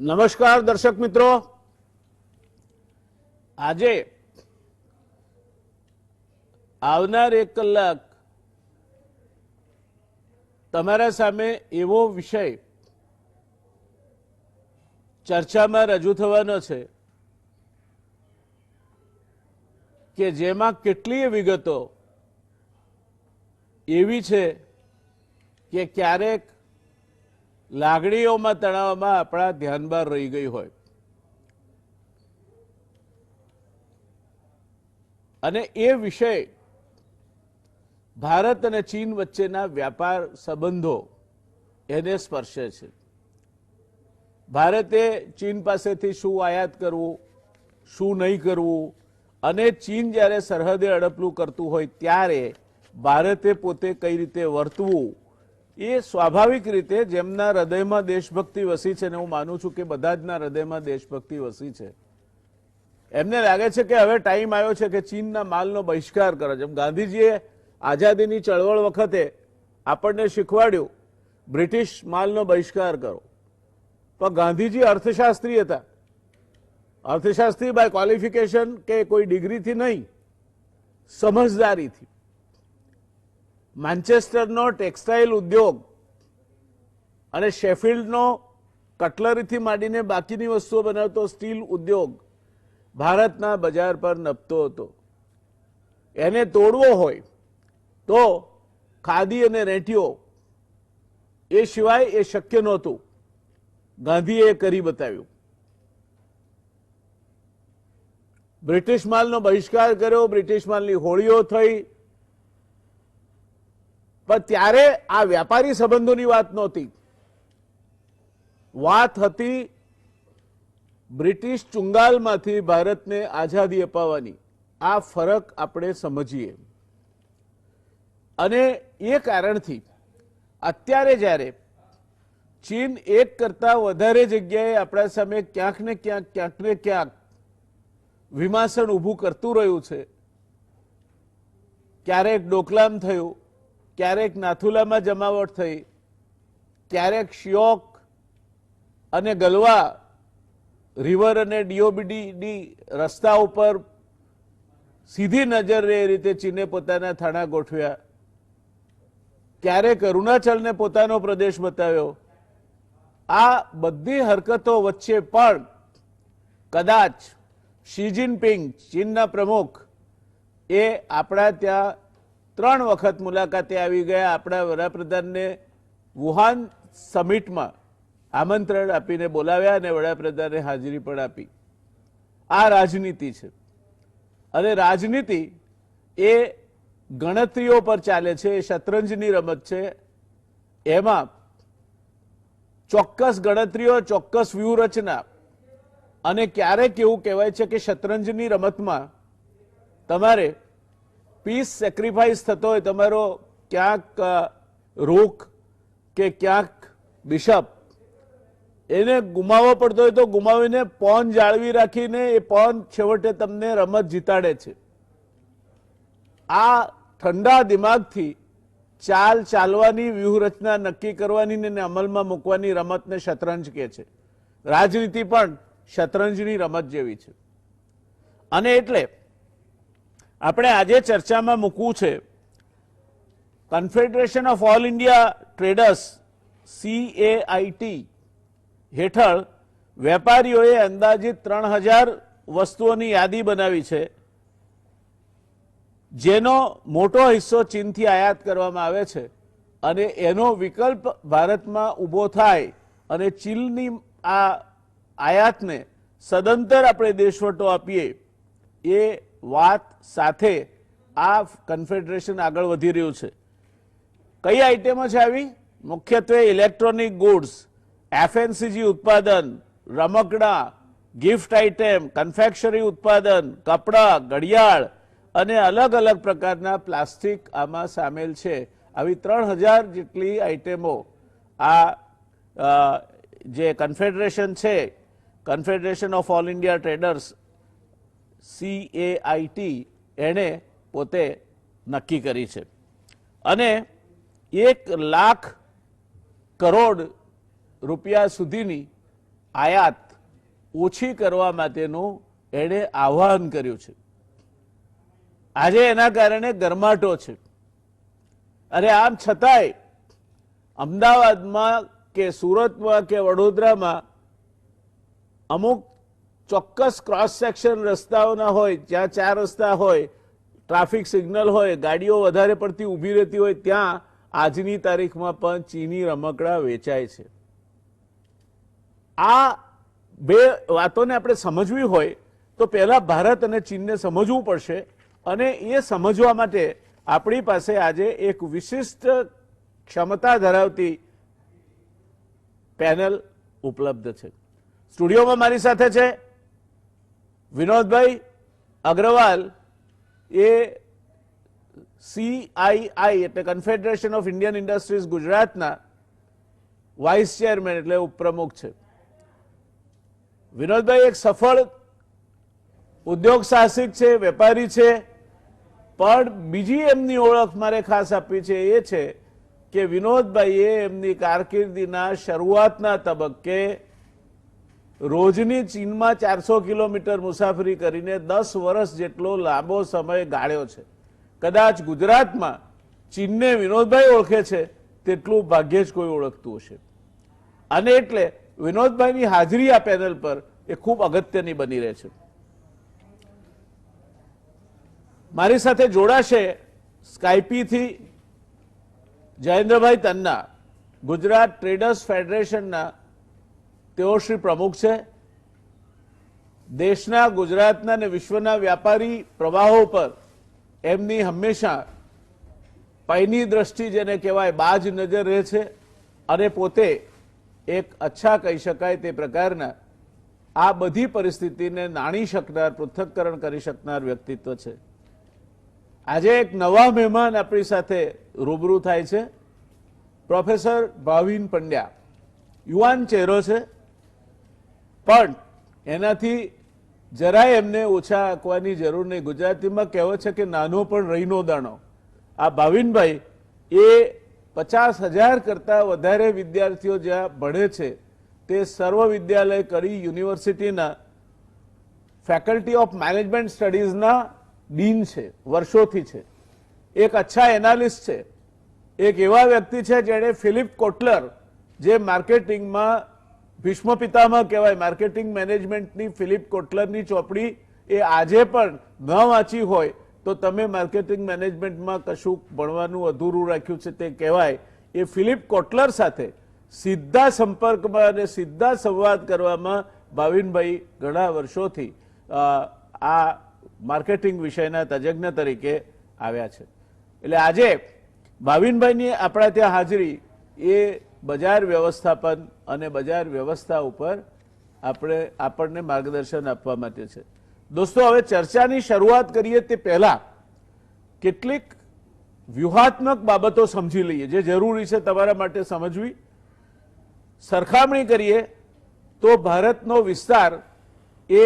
નમસ્કાર દર્શક મિત્રો, આજે આવનાર 1 કલાક તમારા સામે એવો વિષય ચર્ચામાં રજૂ થવાનો છે કે જેમાં કેટલીય વિગતો એવી છે કે ક્યારેક લાગણીઓમાં તણાવમાં આપણા ધ્યાન બહાર રહી ગઈ હોય અને એ વિષય ભારત અને ચીન વચ્ચેના વ્યાપાર સંબંધો એને સ્પર્શે છે। ભારતે ચીન પાસેથી શું આયાત કરવું, શું નહીં કરવું અને ચીન જ્યારે સરહદે અડપલું કરતું હોય ત્યારે ભારતે પોતે કઈ રીતે વર્તવું, એ સ્વાભાવિક રીતે જેમના હૃદયમાં દેશભક્તિ વસી છે, ને હું માનું છું કે બધા જ ના હૃદયમાં દેશભક્તિ વસી છે, એમને લાગે છે કે હવે ટાઈમ આવ્યો છે કે ચીનના માલનો બહિષ્કાર કરે। જેમ ગાંધીજીએ આઝાદીની ચળવળ વખતે આપણને શીખવાડ્યું બ્રિટિશ માલનો બહિષ્કાર કરો, પણ ગાંધીજી અર્થશાસ્ત્રી હતા। અર્થશાસ્ત્રી બાય ક્વોલિફિકેશન કે કોઈ ડિગ્રીથી નહીં, સમજદારીથી। મેન્ચેસ્ટરનો ટેક્સટાઇલ ઉદ્યોગ અને શેફિલ્ડનો કટલરીથી માંડીને બાકીની વસ્તુઓ બનાવતો સ્ટીલ ઉદ્યોગ ભારતના બજાર પર નભતો હતો। એને તોડવો હોય તો ખાદી અને રેંટીઓ એ સિવાય એ શક્ય નહોતું। ગાંધીએ કરી બતાવ્યું। બ્રિટિશ માલનો બહિષ્કાર કર્યો, બ્રિટિશ માલની હોળીઓ થઈ, પણ ત્યારે આ વ્યાપારી સંબંધોની વાત નહોતી। વાત હતી બ્રિટિશ ચુંગાલમાંથી ભારતને આઝાદી અપાવવાની। આ ફરક આપણે સમજીએ। અને એ કારણથી અત્યારે જ્યારે ચીન એક કરતા વધારે જગ્યાએ આપણા સામે ક્યાંક ને ક્યાંક વિમાસણ ઊભું કરતું રહ્યું છે, ક્યારેક ડોકલામ થયું, ક્યારેક નાથુલામાં જમાવટ થઈ, ક્યારેક શિયોક અને ગલવા રિવર અને ડીઓબીડી રસ્તા ઉપર સીધી નજર એ રીતે ચીને પોતાના થાણા ગોઠવ્યા, ક્યારેક અરુણાચલને પોતાનો પ્રદેશ બતાવ્યો। આ બધી હરકતો વચ્ચે પણ કદાચ શી જિનપિંગ ચીનના પ્રમુખ એ આપણા ત્યાં 3 વખત મુલાકાતે આવી ગયા। આપણા વડાપ્રધાનને વુહાન સમિટમાં આમંત્રણ આપીને બોલાવ્યા અને વડાપ્રધાને હાજરી પણ આપી। આ રાજનીતિ છે અને રાજનીતિ એ ગણતરીઓ પર ચાલે છે, એ શતરંજની રમત છે। એમાં ચોક્કસ ગણતરીઓ, ચોક્કસ વ્યૂહરચના, અને ક્યારેક એવું કહેવાય છે કે શતરંજની રમતમાં તમારે પીસ સેક્રિફાઈસ થતો હોય, તમારો ક્યાંક રૂક કે ક્યાંક બિશપ એને ગુમાવવો પડતો હોય તો ગુમાવીને પોન જાળવી રાખીને એ પોન છેવટે તમને રમત જીતાડે છે। આ ઠંડા દિમાગથી ચાલવાની, વ્યૂહરચના નક્કી કરવાની ને અમલમાં મૂકવાની રમતને શતરંજ કહે છે। રાજનીતિ પણ શતરંજની રમત જેવી છે। અને એટલે આપણે આજે ચર્ચામાં મૂકવું છે confederation of all India traders CAIT હેઠળ વેપારીઓએ અંદાજિત 3000 વસ્તુઓની યાદી બનાવી છે, જેનો મોટો હિસ્સો ચીનથી આયાત કરવામાં આવે છે અને એનો વિકલ્પ ભારતમાં ઊભો થાય અને ચીનની આ આયાતને સદંતર આપણે દેશવટો આપીએ, એ વાત સાથે આ કન્ફેડરેશન આગળ વધી રહ્યું છે। કઈ આઇટમો છે આવી? મુખ્યત્વે ઇલેક્ટ્રોનિક ગુડ્સ, FMCG ઉત્પાદન, રમકડા, ગિફ્ટ આઇટમ, કન્ફેક્શનરી ઉત્પાદન, કપડા, ઘડિયાળ અને અલગ અલગ પ્રકારના પ્લાસ્ટિક આમાં સામેલ છે। આવી 3000 જેટલી આઇટમો આ જે કન્ફેડરેશન છે, confederation of all India traders CAIT, એણે પોતે નક્કી કરી છે। અને 1 લાખ કરોડ રૂપિયા સુધીની આયાત ઓછી કરવા માટેનું એણે આહ્વાન કર્યું છે. આજે એના કારણે ગરમાટો છે. અને આમ છતાંય અમદાવાદમાં કે સુરતમાં કે વડોદરામાં અમુક ચોક્કસ ક્રોસ સેક્શન રસ્તાઓના હોય, જ્યાં 4 રસ્તા હોય, ટ્રાફિક સિગ્નલ હોય, ગાડીઓ વધારે પડતી ઊભી રહેતી હોય, ત્યાં આજની તારીખમાં પણ ચીની રમકડા વેચાય છે. આ બે વાતોને આપણે સમજવી હોય તો પહેલા ભારત અને ચીનને સમજવું પડશે. અને એ સમજવા માટે આપણી પાસે આજે એક વિશિષ્ટ ક્ષમતા ધરાવતી પેનલ ઉપલબ્ધ છે. સ્ટુડિયોમાં મારી સાથે છે વિનોદભાઈ અગ્રવાલ, એ CII એટલે કન્ફેડરેશન ઓફ ઇન્ડિયન ઇન્ડસ્ટ્રીઝ ગુજરાતના વાઇસ ચેરમેન એટલે ઉપપ્રમુખ છે. વિનોદભાઈ એક સફળ ઉદ્યોગ સાહસિક છે, વેપારી છે, પણ બીજી એમની ઓળખ મારે ખાસ આપવી છે એ છે કે વિનોદભાઈએ એમની કારકિર્દીના શરૂઆતના તબક્કે રોજની ચીનમાં 400 કિલોમીટર મુસાફરી કરીને 10 વર્ષ જેટલો લાંબો સમય ગાળ્યો છે. કદાચ ગુજરાતમાં ચીનને વિનોદભાઈ ઓળખે છે તેટલું ભાગ્યે જ કોઈ ઓળખતું હશે. અને એટલે વિનોદભાઈની હાજરી આ પેનલ પર એ ખૂબ અગત્યની બની રહે છે. મારી સાથે જોડાશે સ્કાયપીથી જયેન્દ્રભાઈ તન્ના, ગુજરાત ટ્રેડર્સ ફેડરેશનના તેઓ શ્રી પ્રમુખ છે. દેશના, ગુજરાતના અને વિશ્વના વ્યાપારી પ્રવાહો પર એમની હંમેશા પૈની દ્રષ્ટિ જેને કહેવાય બાજ નજર રહે છે. અને પોતે એક અચ્છા કહી શકાય તે પ્રકારના આ બધી પરિસ્થિતિને નાણી શકનાર, પૃથ્થકરણ કરી શકનાર વ્યક્તિત્વ છે. આજે એક નવા મહેમાન આપણી સાથે રૂબરૂ થાય છે, પ્રોફેસર ભાવિન પંડ્યા. યુવાન ચહેરો છે, પણ એનાથી જરાય એમને ઓછા આંકવાની જરૂર નહીં. ગુજરાતીમાં કહેવત છે કે નાનો પણ રહીનો દાણો. આ ભાવિનભાઈ એ 50,000 કરતાં વધારે વિદ્યાર્થીઓ જ્યાં ભણે છે તે સર્વ વિદ્યાલય કડી યુનિવર્સિટીના ફેકલ્ટી ઓફ મેનેજમેન્ટ સ્ટડીઝના ડીન છે, વર્ષોથી છે. એક અચ્છા એનાલિસ્ટ છે, એક એવા વ્યક્તિ છે જેણે ફિલિપ કોટલર, જે માર્કેટિંગમાં ભીષ્મ પિતામહ કહેવાય, માર્કેટિંગ મેનેજમેન્ટની ફિલિપ કોટલરની ચોપડી એ આજે પણ ન વાંચી હોય તો તમે માર્કેટિંગ મેનેજમેન્ટમાં કશું ભણવાનું અધૂરું રાખ્યું છે તે કહેવાય. એ ફિલિપ કોટલર સાથે સીધા સંપર્કમાં અને સીધા સંવાદ કરવામાં ભાવિનભાઈ ઘણા વર્ષોથી આ માર્કેટિંગ વિષયના તજજ્ઞ તરીકે આવ્યા છે. એટલે આજે ભાવિનભાઈની આપણા ત્યાં હાજરી એ બજાર વ્યવસ્થાપન અને બજાર વ્યવસ્થા ઉપર આપણને માર્ગદર્શન આપવા માટે છે. દોસ્તો, હવે ચર્ચાની શરૂઆત કરીએ તે પહેલા કેટલીક વ્યૂહાત્મક બાબતો સમજી લઈએ જે જરૂરી છે તમારા માટે સમજવી. સરખામણી કરીએ તો ભારતનો વિસ્તાર એ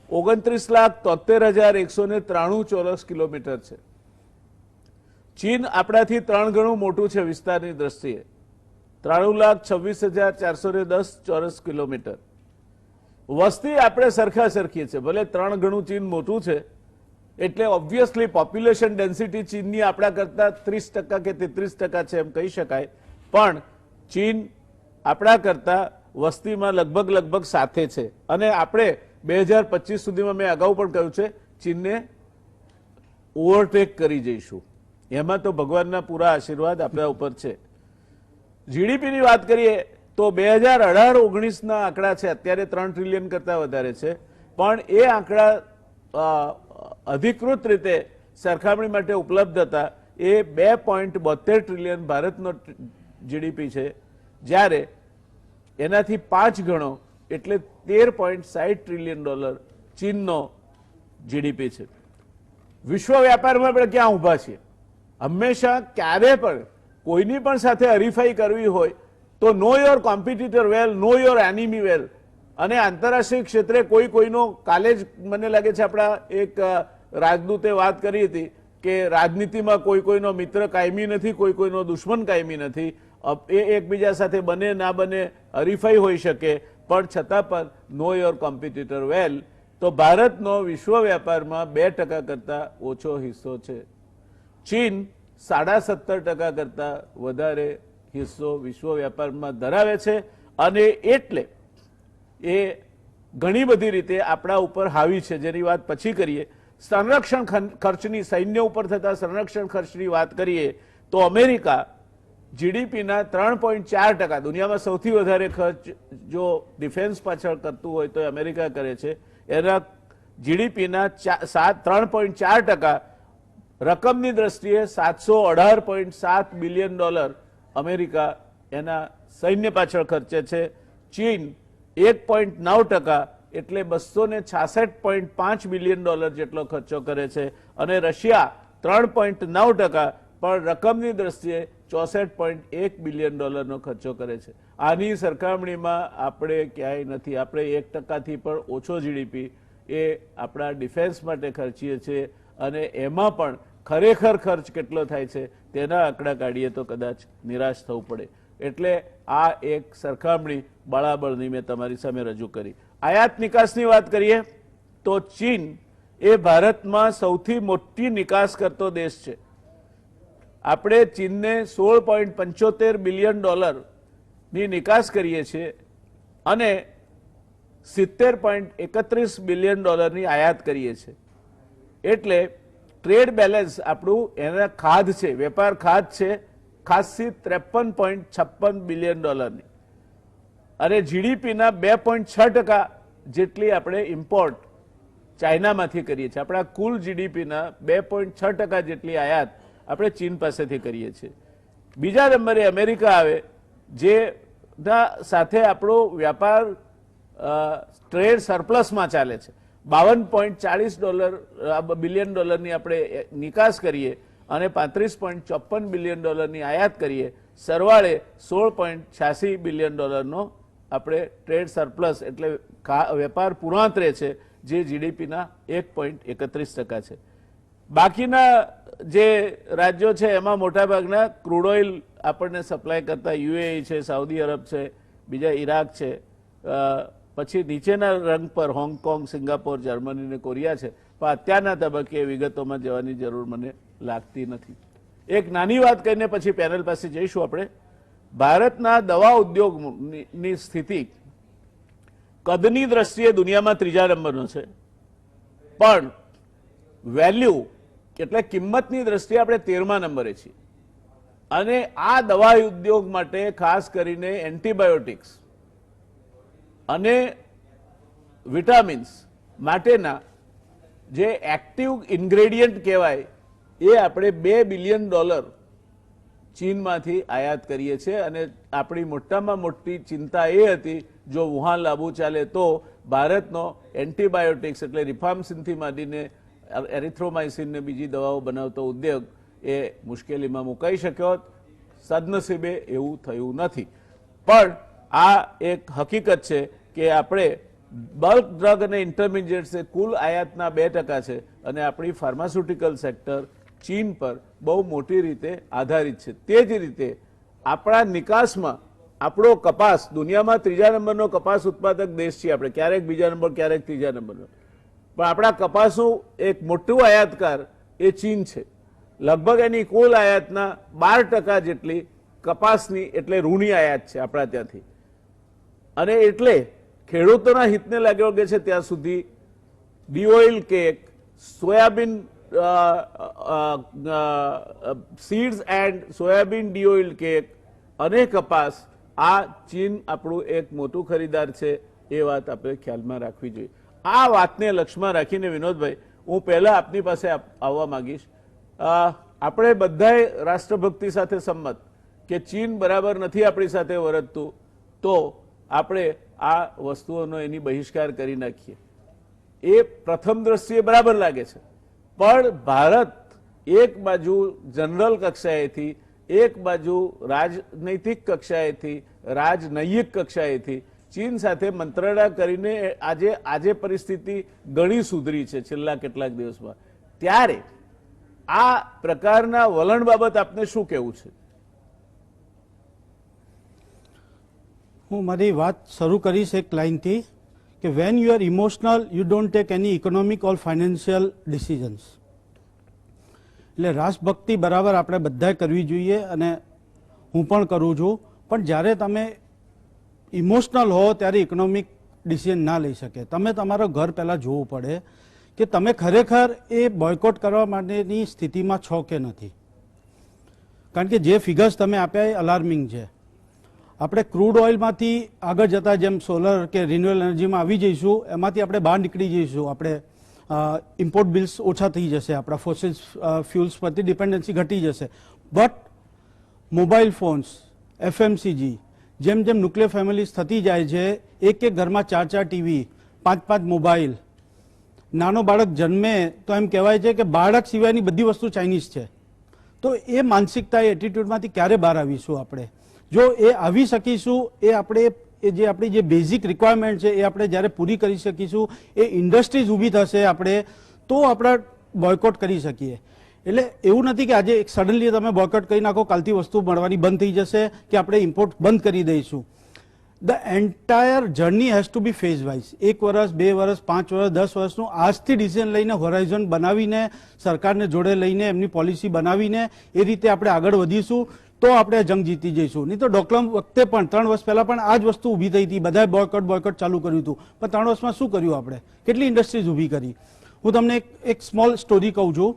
29,73,193 ચોરસ કિલોમીટર છે. ચીન આપણાથી 3 ગણું મોટું છે વિસ્તારની દ્રષ્ટિએ, 93,26,410 ચોરસ કિલોમીટર. વસ્તી આપણે સરખા સરખી છે, ભલે 3 ગણું ચીન મોટું છે એટલે ઓબ્વિયસલી પોપ્યુલેશન ડેન્સિટી ચીનની આપણા કરતાં 30% કે 33% છે એમ કહી શકાય, પણ ચીન આપણા કરતાં વસ્તીમાં લગભગ સાથે છે. અને આપણે 2025 સુધીમાં, મેં અગાઉ પણ કહ્યું છે, ચીનને ઓવરટેક કરી જઈશું. એમાં તો ભગવાનના પૂરા આશીર્વાદ આપણા ઉપર છે. જીડીપીની વાત કરીએ તો 2018-19ના આંકડા છે, અત્યારે 3 ટ્રિલિયન કરતાં વધારે છે, પણ એ આંકડા અધિકૃત રીતે સરખામણી માટે ઉપલબ્ધ હતા. એ 2.72 ટ્રિલિયન ભારતનો જીડીપી છે, જ્યારે એનાથી 5 ગણો એટલે $13.60 ટ્રિલિયન ચીનનો જીડીપી છે. વિશ્વ વ્યાપારમાં આપણે ક્યાં ઊભા છીએ? હંમેશા ક્યારે પણ કોઈની પણ સાથે હરીફાઈ કરવી હોય તો know your competitor well, know your enemy well. અને આંતરરાષ્ટ્રીય ક્ષેત્રે કોઈનો, કાલે જ મને લાગે છે આપણા એક રાજદૂતે વાત કરી હતી કે રાજનીતિમાં કોઈનો મિત્ર કાયમી નથી, કોઈનો દુશ્મન કાયમી નથી. એ એકબીજા સાથે બને ના બને હરીફાઈ હોઈ શકે, પણ છતાં પણ નો યોર કોમ્પિટિટર વેલ. તો ભારતનો વિશ્વ વ્યાપારમાં 2% કરતાં ઓછો હિસ્સો છે. ચીન 17.5% કરતાં વધારે હિસ્સો વિશ્વ વ્યાપારમાં ધરાવે છે અને એટલે એ ઘણી બધી રીતે આપણા ઉપર હાવી છે, જેની વાત પછી કરીએ. સંરક્ષણ ખર્ચની, સૈન્ય ઉપર થતા સંરક્ષણ ખર્ચની વાત કરીએ તો અમેરિકા જીડીપીના 3.4%, દુનિયામાં સૌથી વધારે ખર્ચ જો ડિફેન્સ પાછળ કરતું હોય તો અમેરિકા કરે છે. એના જીડીપીના 3.4%, રકમની દ્રષ્ટિએ $718.7 બિલિયન અમેરિકા એના સૈન્ય પાછળ ખર્ચે છે. ચીન 1.9%, એટલે $266.5 બિલિયન જેટલો ખર્ચો કરે છે અને રશિયા 3.9%, પણ રકમની દ્રષ્ટિએ $64.1 બિલિયન નો ખર્ચો કરે છે. આની સરખામણીમાં આપણે ક્યાંય નથી. આપણે 1%થી પણ ઓછો જીડીપી એ આપણા ડિફેન્સ માટે ખર્ચીએ છીએ અને એમાં પણ ખરેખર ખર્ચ કેટલો થાય છે તેના આંકડા કાઢીએ તો કદાચ નિરાશ થવું પડે. એટલે આ એક સરખામણી બળાબળની મેં તમારી સામે રજૂ કરી. આયાત નિકાસની વાત કરીએ તો ચીન એ ભારતમાં સૌથી મોટી નિકાસ કરતો દેશ છે. આપણે ચીનને $16.75 બિલિયન ની નિકાસ કરીએ છીએ અને $70.31 બિલિયન ની આયાત કરીએ છીએ. એટલે ટ્રેડ બેલેન્સ આપણું એના ખાધ છે, વેપાર ખાધ છે ખાસી $53.56 બિલિયન ની અને જીડીપીના 2.6% જેટલી આપણે ઇમ્પોર્ટ ચાઇનામાંથી કરીએ છીએ. આપણા કુલ જીડીપીના 2.6% જેટલી આયાત આપણે ચીન પાસેથી કરીએ છીએ. બીજા નંબરે અમેરિકા આવે, જે સાથે આપણો વ્યાપાર ટ્રેડ સરપ્લસમાં ચાલે છે. $52.40 બિલિયન ની આપણે નિકાસ કરીએ અને $35.54 બિલિયન ની આયાત કરીએ. સરવાળે $16.86 બિલિયન નો આપણે ટ્રેડ સરપ્લસ એટલે વેપાર પૂર્ણાંત રહે છે, જે જીડીપીના 1.31% છે. બાકીના જે રાજ્યો છે એમાં મોટાભાગના ક્રૂડ ઓઇલ આપણને સપ્લાય કરતા યુએઈ છે, સાઉદી અરબ છે, બીજા ઈરાક છે, પછી નીચેના રંગ પર હોંગકોંગ, સિંગાપોર, જર્મની અને કોરિયા છે. પણ અત્યારના તબક્કે વિગતોમાં જવાની જરૂર મને લાગતી નથી. એક નાની વાત કહીને પછી પેનલ પાસે જઈશું આપણે. ભારતના દવા ઉદ્યોગની સ્થિતિ કદની દ્રષ્ટિએ દુનિયામાં 3જા નંબરનો છે, પણ વેલ્યુ એટલે કિંમતની દ્રષ્ટિએ આપણે 13મા નંબરે છીએ. અને આ દવા ઉદ્યોગ માટે ખાસ કરીને એન્ટીબાયોટિક્સ અને વિટામિન્સ માટેના જે એક્ટિવ ઇન્ગ્રેડિયન્ટ કહેવાય એ આપણે $2 બિલિયન ચીનમાંથી આયાત કરીએ છીએ. અને આપણી મોટામાં મોટી ચિંતા એ હતી, જો વુહાન લાંબુ ચાલે તો ભારતનો એન્ટીબાયોટિક્સ એટલે રિફામ્સિનથી માંડીને એરિથ્રોમાઇસિન ને બીજી દવાઓ બનાવતો ઉદ્યોગ એ મુશ્કેલીમાં મુકાઈ શક્યો. સદનસીબે એવું થયું નથી. પણ આ એક હકીકત છે કે આપણે બલ્ક ડ્રગ અને ઇન્ટરમીડિયેટ્સ કુલ આયાતના 2% છે અને આપણી ફાર્માસ્યુટિકલ સેક્ટર ચીન પર બહુ મોટી રીતે આધારિત છે. તે જ રીતે આપણા નિકાસમાં આપણો કપાસ, દુનિયામાં 3જા નંબરનો કપાસ ઉત્પાદક દેશ છીએ આપણે, ક્યારેક 2જા નંબર, ક્યારેક 3જા નંબરનો, પણ આપણા કપાસનું એક મોટું આયાતકાર એ ચીન છે. લગભગ એની કુલ આયાતના 12% જેટલી કપાસની એટલે ઋણી આયાત છે આપણા ત્યાંથી. અને એટલે ખેડૂતોના હિતને લાગ્યો કે છે ત્યાં સુધી deoil cake, soybean seeds and soybean deoil cake અને કપાસ, આ ચીન આપણું એક મોટું ખરીદાર છે. એ વાત આપણે ખ્યાલમાં રાખવી જોઈએ. આ વાતને લક્ષ્યમાં રાખીને વિનોદભાઈ, હું પહેલા આપની પાસે આવવા માંગીશ. આપણે બધાએ રાષ્ટ્રભક્તિ સાથે સંમત કે ચીન બરાબર નથી આપણી સાથે વર્તતું, તો આપણે આ વસ્તુઓનો એની બહિષ્કાર કરી નાખીએ. એ પ્રથમ દ્રષ્ટિએ બરાબર લાગે છે, પણ ભારત એક બાજુ જનરલ કક્ષાએથી, એક બાજુ રાજનૈતિક કક્ષાએથી, રાજનૈતિક કક્ષાએથી ચીન સાથે મંત્રણા કરીને આજે પરિસ્થિતિ ઘણી સુધરી છે છેલ્લા કેટલાક દિવસમાં. ત્યારે આ પ્રકારના વલણ બાબત આપને શું કહેવું છે? હું મારી વાત શરૂ કરીશ એક લાઇનથી કે when you are emotional you don't take any economic or financial decisions. એટલે રાષ્ટ્રભક્તિ બરાબર આપણે બધાએ કરવી જોઈએ અને હું પણ કરું છું, પણ જ્યારે તમે ઇમોશનલ હો ત્યારે ઇકોનોમિક ડિસિઝન ના લઈ શકે. તમે તમારો ઘર પહેલાં જોવું પડે કે તમે ખરેખર એ બોયકોટ કરવા માટેની સ્થિતિમાં છો કે નથી. કારણ કે જે ફિગર્સ તમે આપ્યા એ અલાર્મિંગ છે. આપણે ક્રૂડ ઓઇલમાંથી આગળ જતા જેમ સોલર કે રિન્યુએબલ એનર્જીમાં આવી જઈશું એમાંથી આપણે બહાર નીકળી જઈશું. આપણે ઇમ્પોર્ટ બિલ્સ ઓછા થઈ જશે, આપણા ફોસિલ ફ્યુલ્સ પરથી ડિપેન્ડન્સી ઘટી જશે. બટ મોબાઈલ ફોન્સ, એફએમસીજી, જેમ જેમ ન્યુક્લિયર ફેમિલીઝ થતી જાય છે, એક એક ઘરમાં 4-4 ટીવી, 5-5 મોબાઈલ, નાનો બાળક જન્મે તો એમ કહેવાય છે કે બાળક સિવાયની બધી વસ્તુ ચાઇનીઝ છે. તો એ માનસિકતા એ એટીટ્યુડમાંથી ક્યારે બહાર આવીશું આપણે? જો એ આવી શકીશું, એ આપણે એ જે આપણી જે બેઝિક રિક્વાયરમેન્ટ છે એ આપણે જ્યારે પૂરી કરી શકીશું, એ ઇન્ડસ્ટ્રીઝ ઊભી થશે આપણે, તો આપણે બોયકોટ કરી શકીએ. એટલે એવું નથી કે આજે સડનલી તમે બોયકોટ કરી નાખો કાલથી વસ્તુ મળવાની બંધ થઈ જશે કે આપણે ઇમ્પોર્ટ બંધ કરી દઈશું. The entire journey has to be phase wise. 1 વર્ષ, 2 વર્ષ, 5 વર્ષ, 10 વર્ષનું આજથી ડિસિઝન લઈને હોરાઇઝન બનાવીને સરકારને જોડે લઈને એમની પોલિસી બનાવીને એ રીતે આપણે આગળ વધીશું તો આપણે જંગ જીતી જઈશું. નહીં તો ડોકલામ વખતે પણ 3 વર્ષ પહેલા પણ આ જ વસ્તુ ઊભી થઈ હતી. બધાએ બોયકોટ ચાલુ કર્યું હતું, પણ 3 વર્ષમાં શું કર્યું આપણે? કેટલી ઇન્ડસ્ટ્રીઝ ઊભી કરી? હું તમને એક સ્મોલ સ્ટોરી કહું છું.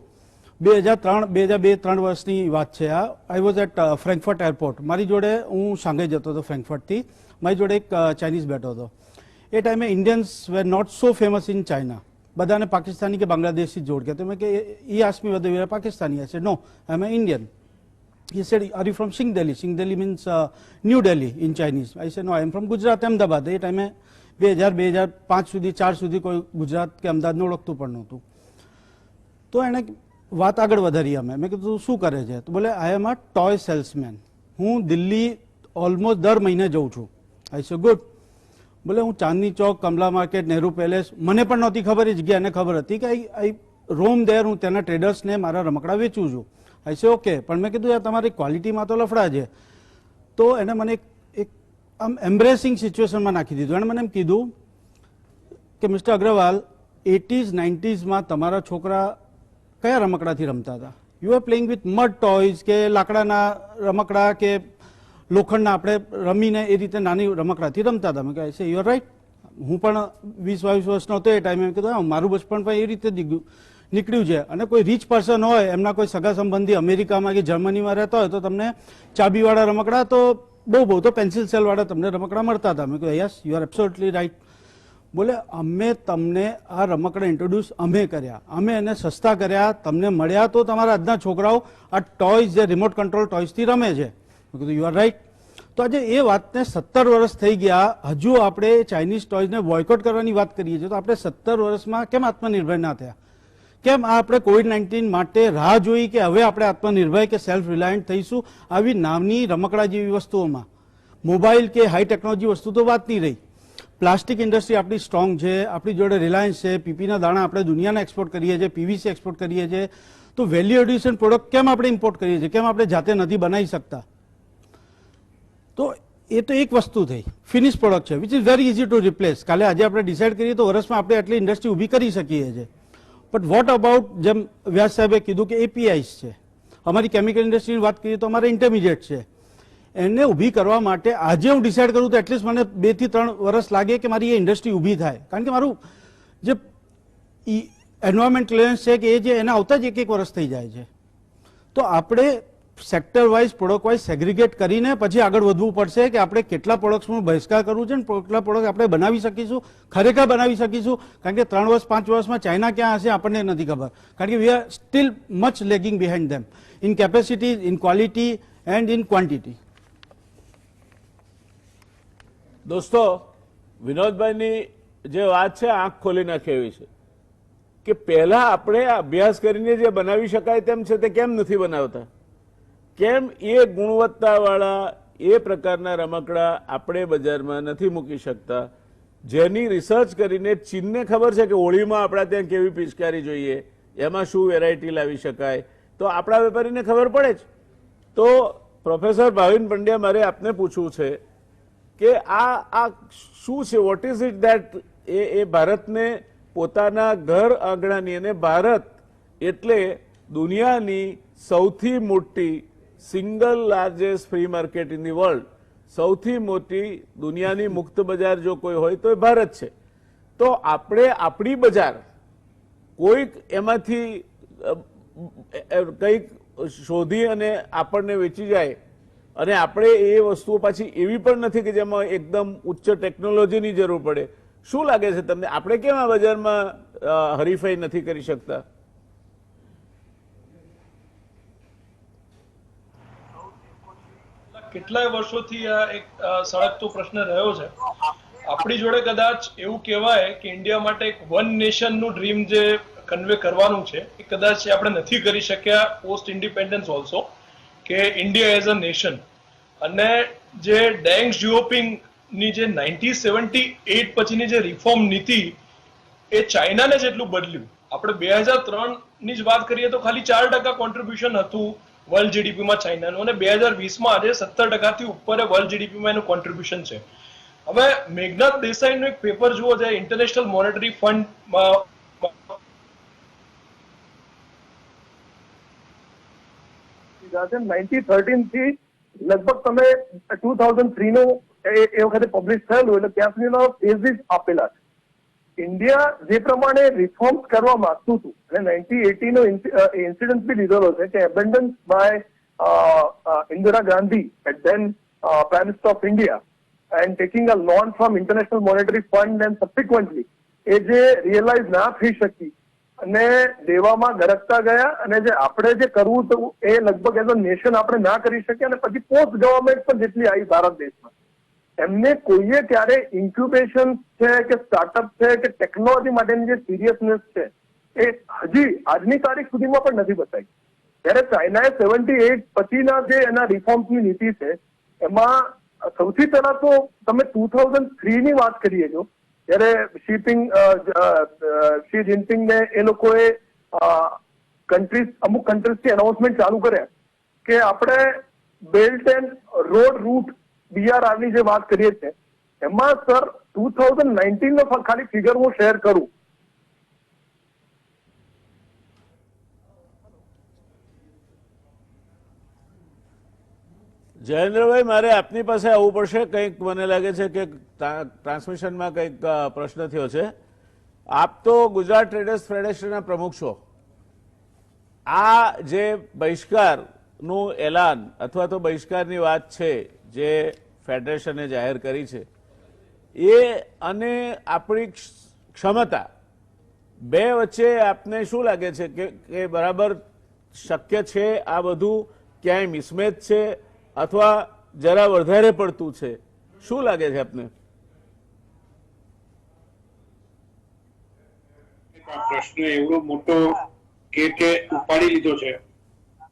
2002-3 વર્ષની વાત છે આ. I was at Frankfurt airport. મારી જોડે હું શાંઘાઈ જતો હતો ફ્રેન્કફર્ટથી. મારી જોડે એક ચાઇનીઝ બેઠો હતો. એ ટાઈમે Indians were not so famous in China. બધાને પાકિસ્તાની કે બાંગ્લાદેશી જ જોડ કે તમે કે ઈ ask me whether you are Pakistani. I said no, I am Indian. He said, are you from Singh-Delhi? Singh-Delhi means New Delhi in Chinese. I said, no, I am from Gujarat, Ahmedabad. એ ટાઈમે 2000-2005 સુધી 4 સુધી કોઈ ગુજરાત કે અમદાવાદને ઓળખતું પણ નહોતું. તો એણે વાત આગળ વધારી અમે. મેં કીધું શું કરે છે? તો બોલે આઈ એમ અ ટોય સેલ્સમેન. હું દિલ્હી ઓલમોસ્ટ દર મહિને જઉં છું. આઈ સે ગુડ. બોલે હું ચાંદની ચોક, કમલા માર્કેટ, નહેરુ પેલેસ, મને પણ નહોતી ખબર, એ જગ્યા એને ખબર હતી કે આઈ રોમ દેર. હું તેના ટ્રેડર્સને મારા રમકડા વેચું છું. આઈ સે ઓકે. પણ મેં કીધું યાર તમારી ક્વોલિટીમાં તો લફડા છે. તો એને મને એક આમ એમ્બ્રેસિંગ સિચ્યુએશનમાં નાખી દીધું. એણે મને એમ કીધું કે મિસ્ટર અગ્રવાલ, 80s 90sમાં તમારા છોકરા કયા રમકડાથી રમતા હતા? You are playing with mud toys કે લાકડાના રમકડા કે લોખંડના આપણે રમીને એ રીતે નાની રમકડાથી રમતા હતા. મેં કહે છે યુ આર રાઈટ. હું પણ 20-22 વર્ષનો હતો એ ટાઈમે. મેં કીધું મારું બચપણ પણ એ રીતે નીકળ્યું છે. અને કોઈ રીચ પર્સન હોય, એમના કોઈ સગા સંબંધી અમેરિકામાં કે જર્મનીમાં રહેતા હોય તો તમને ચાબીવાળા રમકડા તો બહુ તો પેન્સિલ સેલવાળા તમને રમકડા મળતા હતા. મેં કહ્યું yes you are absolutely right. બોલે અમે તમને આ રમકડા ઇન્ટ્રોડ્યુસ અમે કર્યા, અમે એને સસ્તા કર્યા, તમને મળ્યા તો તમારા આજના છોકરાઓ આ ટોયઝ જે રિમોટ કંટ્રોલ ટોયઝથી રમે છે. મેં કીધું યુ આર રાઈટ. તો આજે એ વાતને 17 વર્ષ થઈ ગયા, હજુ આપણે ચાઇનીઝ ટોયઝને બોયકોટ કરવાની વાત કરીએ છીએ. તો આપણે 17 વર્ષમાં કેમ આત્મનિર્ભર ના થયા? કેમ આપણે કોવિડ-19 માટે રાહ જોઈ કે હવે આપણે આત્મનિર્ભર કે સેલ્ફ રિલાયન્ટ થઈશું આવી નાની રમકડા જેવી વસ્તુઓમાં? મોબાઈલ કે હાઈ ટેકનોલોજી વસ્તુ તો વાત નહીં રહી. પ્લાસ્ટિક ઇન્ડસ્ટ્રી આપણી સ્ટ્રોંગ છે, આપણી જોડે રિલાયન્સ છે, પીપીના દાણા આપણે દુનિયાને એક્સપોર્ટ કરીએ છીએ, પીવીસી એક્સપોર્ટ કરીએ છીએ. તો વેલ્યુ એડિશન પ્રોડક્ટ કેમ આપણે ઇમ્પોર્ટ કરીએ છીએ? કેમ આપણે જાતે નથી બનાવી શકતા? તો એ તો એક વસ્તુ થઈ. ફિનિશ પ્રોડક્ટ છે which is very easy to replace. કાલે આજે આપણે ડિસાઇડ કરીએ તો વર્ષમાં આપણે આટલી ઇન્ડસ્ટ્રી ઊભી કરી શકીએ છીએ. બટ વોટ અબાઉટ, જેમ વ્યાસ સાહેબે કીધું કે એપીઆઈસ છે, અમારી કેમિકલ ઇન્ડસ્ટ્રીની વાત કરીએ તો અમારે ઇન્ટરમીડિયેટ છે. એને ઊભી કરવા માટે આજે હું ડિસાઇડ કરું તો એટલીસ્ટ મને 2 થી 3 વર્ષ લાગે કે મારી એ ઇન્ડસ્ટ્રી ઊભી થાય. કારણ કે મારું જે એન્વાયરમેન્ટ ક્લિયરન્સ છે કે એ જે એને આવતા જ 1-1 વર્ષ થઈ જાય છે. તો આપણે સેક્ટર વાઇઝ, પ્રોડક્ટ વાઇઝ સેગ્રીગેટ કરીને પછી આગળ વધવું પડશે કે આપણે કેટલા પ્રોડક્ટ્સનો બહિષ્કાર કરવું છે અને કેટલા પ્રોડક્ટ આપણે બનાવી શકીશું, ખરેખર બનાવી શકીશું. કારણ કે 3 વર્ષ 5 વર્ષમાં ચાઇના ક્યાં હશે આપણને નથી ખબર. કારણ કે we are still much lagging behind them in capacity, in quality and in quantity. દોસ્તો, વિનોદભાઈની જે વાત છે આંખ ખોલી નાખે એવી છે કે પહેલા આપણે અભ્યાસ કરીને જે બનાવી શકાય તેમ છે તે કેમ નથી બનાવતા? કેમ એ ગુણવત્તાવાળા એ પ્રકારના રમકડા આપણે બજારમાં નથી મૂકી શકતા? જેની રિસર્ચ કરીને ચીનને ખબર છે કે હોળીમાં આપણા ત્યાં કેવી પિચકારી જોઈએ, એમાં શું વેરાયટી લાવી શકાય, તો આપણા વેપારીને ખબર પડે જ. તો પ્રોફેસર ભાવિન પંડ્યા, મારે આપને પૂછવું છે કે આ શું છે, વોટ ઇઝ ઇટ ધેટ એ ભારતને પોતાના ઘર આંગણાની, અને ભારત એટલે દુનિયાની સૌથી મોટી single largest free market in the world, સૌથી મોટી દુનિયાની મુક્ત બજાર જો કોઈ હોય તો એ ભારત છે. તો આપણે આપણી બજાર કોઈક એમાંથી કંઈક શોધી અને આપણને વેચી જાય, અને આપણે એ વસ્તુઓ પાછી એવી પણ નથી કે જેમાં એકદમ ઉચ્ચ ટેકનોલોજીની જરૂર પડે. શું લાગે છે તમને, આપણે કેમ આ બજારમાં હરીફાઈ નથી કરી શકતા? કેટલાય વર્ષોથી આ એક સળગતો પ્રશ્ન રહ્યો છે. આપણી જોડે કદાચ એવું કહેવાય કે ઇન્ડિયા માટે એક વન નેશનનું ડ્રીમ જે કન્વે કરવાનું છે એ કદાચ આપણે નથી કરી શક્યા પોસ્ટ ઇન્ડિપેન્ડન્સ ઓલ્સો, કે ઇન્ડિયા એઝ અ નેશન. અને જે ડેંગ જીઓપિંગ ની જે 1978 પછીની જે રિફોર્મ નીતિ એ ચાઇનાને જેટલું બદલ્યું. આપણે 2003 ની જ વાત કરીએ તો ખાલી 4% કોન્ટ્રીબ્યુશન હતું વર્લ્ડ જીડીપીમાં ચાઇનાનું, અને 2020માં આજે 17%થી ઉપર વર્લ્ડ જીડીપીમાં એનું કોન્ટ્રીબ્યુશન છે. હવે મેઘનાથ દેસાઈનું એક પેપર જુઓ છે ઇન્ટરનેશનલ મોનેટરી ફંડ 1913 થી લગભગ તમે 2003 નું એ વખતે પબ્લિશ થયેલું, એટલે ત્યાં સુધીનો ફેઝિસ આપેલા છે. ઇન્ડિયા જે પ્રમાણે રિફોર્મ્સ કરવા માંગતું હતું, અને 1980 નો ઇન્સિડન્ટ બી લીધેલો છે કે abundance by Indira Gandhi at then prime minister of India and taking a loan from International Monetary Fund and subsequently એ જે રિયલાઇઝ ના થઈ શકી અને દેવામાં ગરકતા ગયા, અને જે આપણે જે કરવું હતું એ લગભગ એઝ અ નેશન આપણે ના કરી શક્યા, અને પછી પોસ્ટ ગવર્મેન્ટ પણ જેટલી આવી ભારત દેશમાં, એમને કોઈએ ક્યારે ઇન્ક્યુબેશન છે કે સ્ટાર્ટઅપ છે કે ટેકનોલોજી માટેની જે સિરિયસનેસ છે એ હજી આજની તારીખ સુધીમાં પણ નથી બતાવી. ત્યારે ચાઇનાએ 78 પછીના જે એના રિફોર્મ્સની નીતિ છે એમાં સૌથી પહેલા તો તમે 2003 ની વાત કરીએ છો, ત્યારે શી જિનપિંગ ને એ લોકોએ અમુક કન્ટ્રીઝથી એનાઉન્સમેન્ટ ચાલુ કર્યા કે આપણે belt and road route BRR ની જે વાત કરીએ છીએ એમાં સર 2019 નો ખાલી ફિગર હું શેર કરું. જયેન્દ્રભાઈ, મારે આપની પાસે આવવું પડશે, કંઈક મને લાગે છે કે ટ્રાન્સમિશનમાં કંઈક પ્રશ્ન થયો છે. આપ તો ગુજરાત ટ્રેડર્સ ફેડરેશનના પ્રમુખ છો. આ જે બહિષ્કારનું એલાન અથવા તો બહિષ્કારની વાત છે જે ફેડરેશને જાહેર કરી છે એ અને આપણી ક્ષમતા બે વચ્ચે આપને શું લાગે છે કે બરાબર શક્ય છે આ બધું, ક્યાંય મિસમેચ છે અથવા જરા વધારે પડતું છે? શું લાગે છે આપને? પ્રશ્ન એવડો મોટો કે ઉપાડી લીધો છે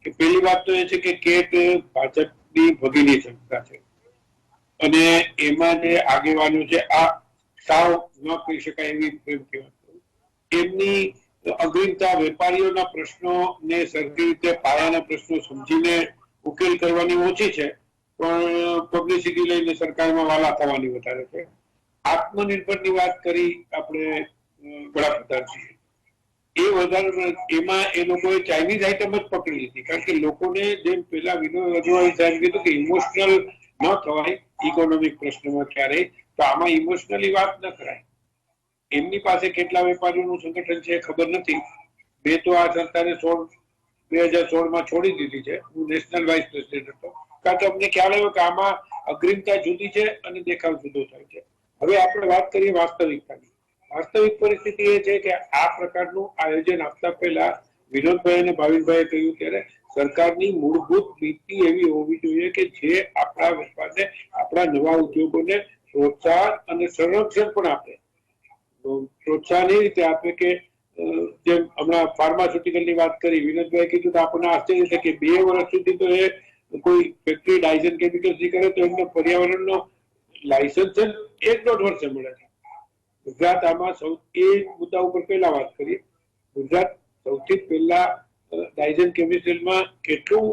કે પહેલી વાત તો એ છે કે કેટ ભાજપની ભગીની સંસ્થા છે, અને એમાં જે આગેવાનો છે આ સાવ ન કહી શકાય એવી એમની અગ્રિમતા વેપારીઓના પ્રશ્નો ને સરખી રીતે પાયાના પ્રશ્નો સમજીને ઉકેલ કરવાની ઓછી છે, પણ પબ્લિસિટી લઈને સરકારમાં વાલા થવાની વધારે છે. આત્મનિર્ભરની વાત કરી આપણે વડાપ્રધાનજી, એ વધારે એમાં એ લોકોએ ચાઇનીઝ આઈટમ જ પકડી લીધી, કારણ કે લોકોને જેમ પેલા વિનોદ રજવાડી સાહેબ કીધું કે ઇમોશનલ ન થવાય ઇકોનોમિક પ્રશ્નમાં ક્યારેય, તો આમાં ઇમોશનલી વાત ન કરાય. એમની પાસે કેટલા વેપારીઓનું સંગઠન છે ખબર નથી. મેં તો આ સંસ્થાને 2016માં છોડી દીધી છે. હું નેશનલ વાઇસ પ્રેસિડેન્ટ હતો, કારણ કે અમને ખ્યાલ આવ્યો કે આમાં અગ્રિમતા જુદી છે અને દેખાવ જુદો થાય છે. હવે આપણે વાત કરીએ વાસ્તવિકતાની. વાસ્તવિક પરિસ્થિતિ એ છે કે આ પ્રકારનું આયોજન આપતા પહેલા વિનોદભાઈ અને ભાવિનભાઈએ કહ્યું ત્યારે સરકારની મૂળભૂત નીતિ એવી હોવી જોઈએ કે જે આપણા વેપારને, આપણા નવા ઉદ્યોગોને પ્રોત્સાહન અને સંરક્ષણ પણ આપે. પ્રોત્સાહન એ રીતે આપે કે જેમ હમણાં ફાર્માસ્યુટિકલની વાત કરી, વિનોદભાઈ કીધું તો આપણને આશ્ચર્ય છે કે 2 વર્ષ સુધી તો એ કોઈ ફેક્ટરી ડાયઝન કેમિકલ્સ કરે તો એમને પર્યાવરણનો લાયસન્સ 1-1.5 વર્ષે મળે છે. ગુજરાત આમાં એ મુદ્દા ઉપર પહેલા વાત કરીએ. ગુજરાત સૌથી પહેલા ડાયઝન કેમિકલમાં કેટલું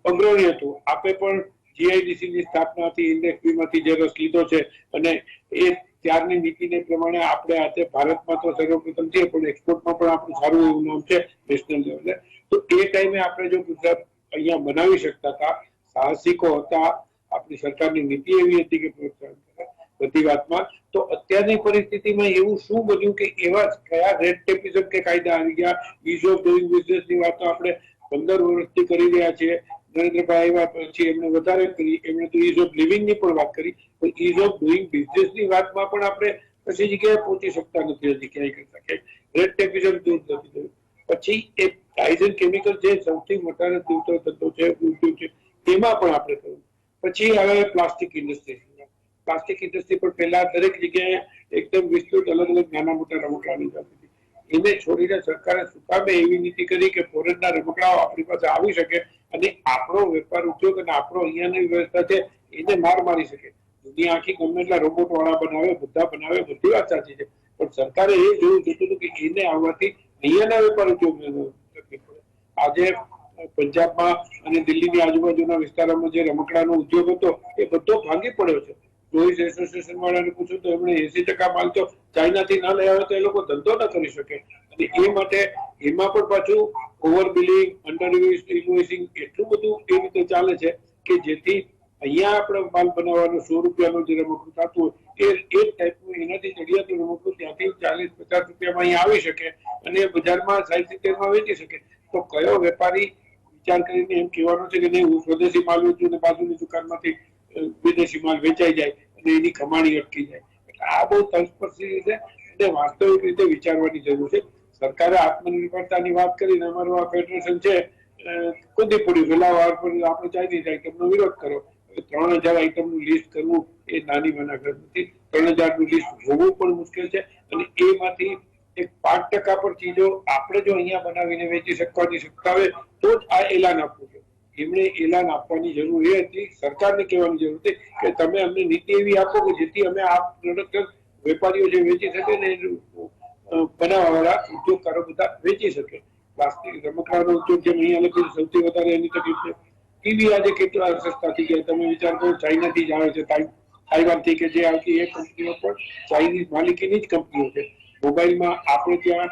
અગ્રણી હતું. આપે પણ જીઆઈડીસી ની સ્થાપનાથી ઇન્ડેક્સ બી માંથી જે રસ લીધો છે અને એ ત્યારની નીતિને પ્રમાણે આપણે આજે ભારતમાં તો સર્વપ્રથમ છે પણ એક્સપોર્ટમાં પણ આપણું સારું એવું નામ છે નેશનલ લેવલે. તો એ ટાઈમે આપણે જો ગુજરાત અહીંયા બનાવી શકતા હતા, સાહસિકો હતા, આપણી સરકારની નીતિ એવી હતી કે પ્રોત્સાહન કરે બધી વાતમાં, તો અત્યારની પરિસ્થિતિમાં એવું શું બન્યું કે એવા કયા રેડ ટેપિઝમ કે કાયદા આવી ગયા? ઇઝ ઓફ ડુઈંગ બિઝનેસ ની વાતો આપણે 15 વર્ષથી કરી રહ્યા છીએ. નરેન્દ્રભાઈ આવ્યા પછી એમણે વધારે કરી, એમણે તો ઇઝ ઓફ લિવિંગ ની પણ વાત કરી, પણ ઇઝ ઓફ ડુઈંગ બિઝનેસ ની વાતમાં પણ આપણે કશી જગ્યાએ પહોંચી શકતા નથી હજી ક્યાંય કરતા ક્યાંય. રેડ ટેપિઝમ દૂર નથી થયું. પછી એ ટાઇઝન કેમિકલ જે સૌથી મોટા ધંધો છે, ઉદ્યોગ છે, એમાં પણ આપણે થયું. પછી હવે પ્લાસ્ટિક ઇન્ડસ્ટ્રી. પ્લાસ્ટિક ઇન્ડસ્ટ્રી પણ પહેલા દરેક જગ્યાએ એકદમ વિસ્તૃત અલગ અલગ નાના મોટા રમકડાની જાતી હતી. એને છોડીને સરકારે શું કામે એવી નીતિ કરી કે ફોરેનના રમકડાઓ આપણી પાસે આવી શકે અને આપણો વેપાર ઉદ્યોગ અને આપણો અહીંયાની વ્યવસ્થા છે એને માર મારી શકે? દુનિયા આખી ગમે એટલા રોબોટ વાળા બનાવે, બધા બનાવે, બધી વાત સાચી છે, પણ સરકારે એ જોયું જોતું કે એને આવવાથી અહીંયાના વેપાર ઉદ્યોગને તકલીફ પડે. આજે પંજાબમાં અને દિલ્હીની આજુબાજુના વિસ્તારોમાં જે રમકડાનો ઉદ્યોગ હતો એ બધો ભાંગી પડ્યો છે. ટોયઝ એસોસિએશન વાળાને પૂછો તો એમણે 80% માલ તો ચાઇનાથી ન લઈ આવે તો એ લોકો ધંધો ન કરી શકે. અને એ માટે એમાં પણ પાછું ઓવર બિલિંગ, અંડર ઇન્વોઇસિંગ એટલું બધું એ રીતે ચાલે છે કે જેથી અહીંયા આપણે માલ બનાવવાનો 100 રૂપિયાનું જે રમકડું થતું હોય એ ટાઈપનું એનાથી ચડિયાતું રમકડું ત્યાંથી 40-50 રૂપિયામાં અહીંયા આવી શકે અને બજારમાં 60-70માં વેચી શકે. તો કયો વેપારી વિચાર કરીને એમ કહેવાનો છે કે નહીં હું સ્વદેશી માલ વેચું ને બાજુની દુકાનમાંથી વિદેશી માલ વેચાઈ જાય અને એની કમાણી અટકી જાય? એટલે આ બહુ તલસ્પર્શી છે અને વાસ્તવિક રીતે વિચારવાની જરૂર છે. સરકારે આત્મનિર્ભરતાની વાત કરીને અમારું આ ફેડરેશન છે કુદી પડ્યું પેલા વાર પર આપણે ચાઇનીઝ આઈટમનો વિરોધ કરો. 3000 આઈટમનું લિસ્ટ કરવું એ નાની નાના નથી. 3000નું લિસ્ટ જોવું પણ મુશ્કેલ છે અને એમાંથી એક 5% પર ચીજો આપણે જો અહીંયા બનાવીને વેચી શકવાની સત્તા હોય તો જ આ એલાન આપવું છે. એમણે એલાન આપવાની જરૂર એ હતી, સરકારને કહેવાની જરૂર હતી કે તમે અમને નીતિ એવી આપો કે જેથી અમે આ પ્રોડક્ટ વેપારીઓ જે વેચી શકે ને બનાવવા વાળા ઉદ્યોગકારો બધા વેચી શકે. પ્લાસ્ટિક રમકડાનો ઉદ્યોગ જેમ અહીંયા લખેલું સૌથી વધારે એની તકલીફ છે. ટીવી આજે કેટલા સસ્તા થઈ ગયા તમે વિચાર કરો, ચાઇનાથી જ આવે છે, તાઇવાનથી કે જે આવતી એ કંપનીઓ પણ ચાઇનીઝ માલિકીની જ કંપનીઓ છે. મોબાઈલમાં આપણે ત્યાં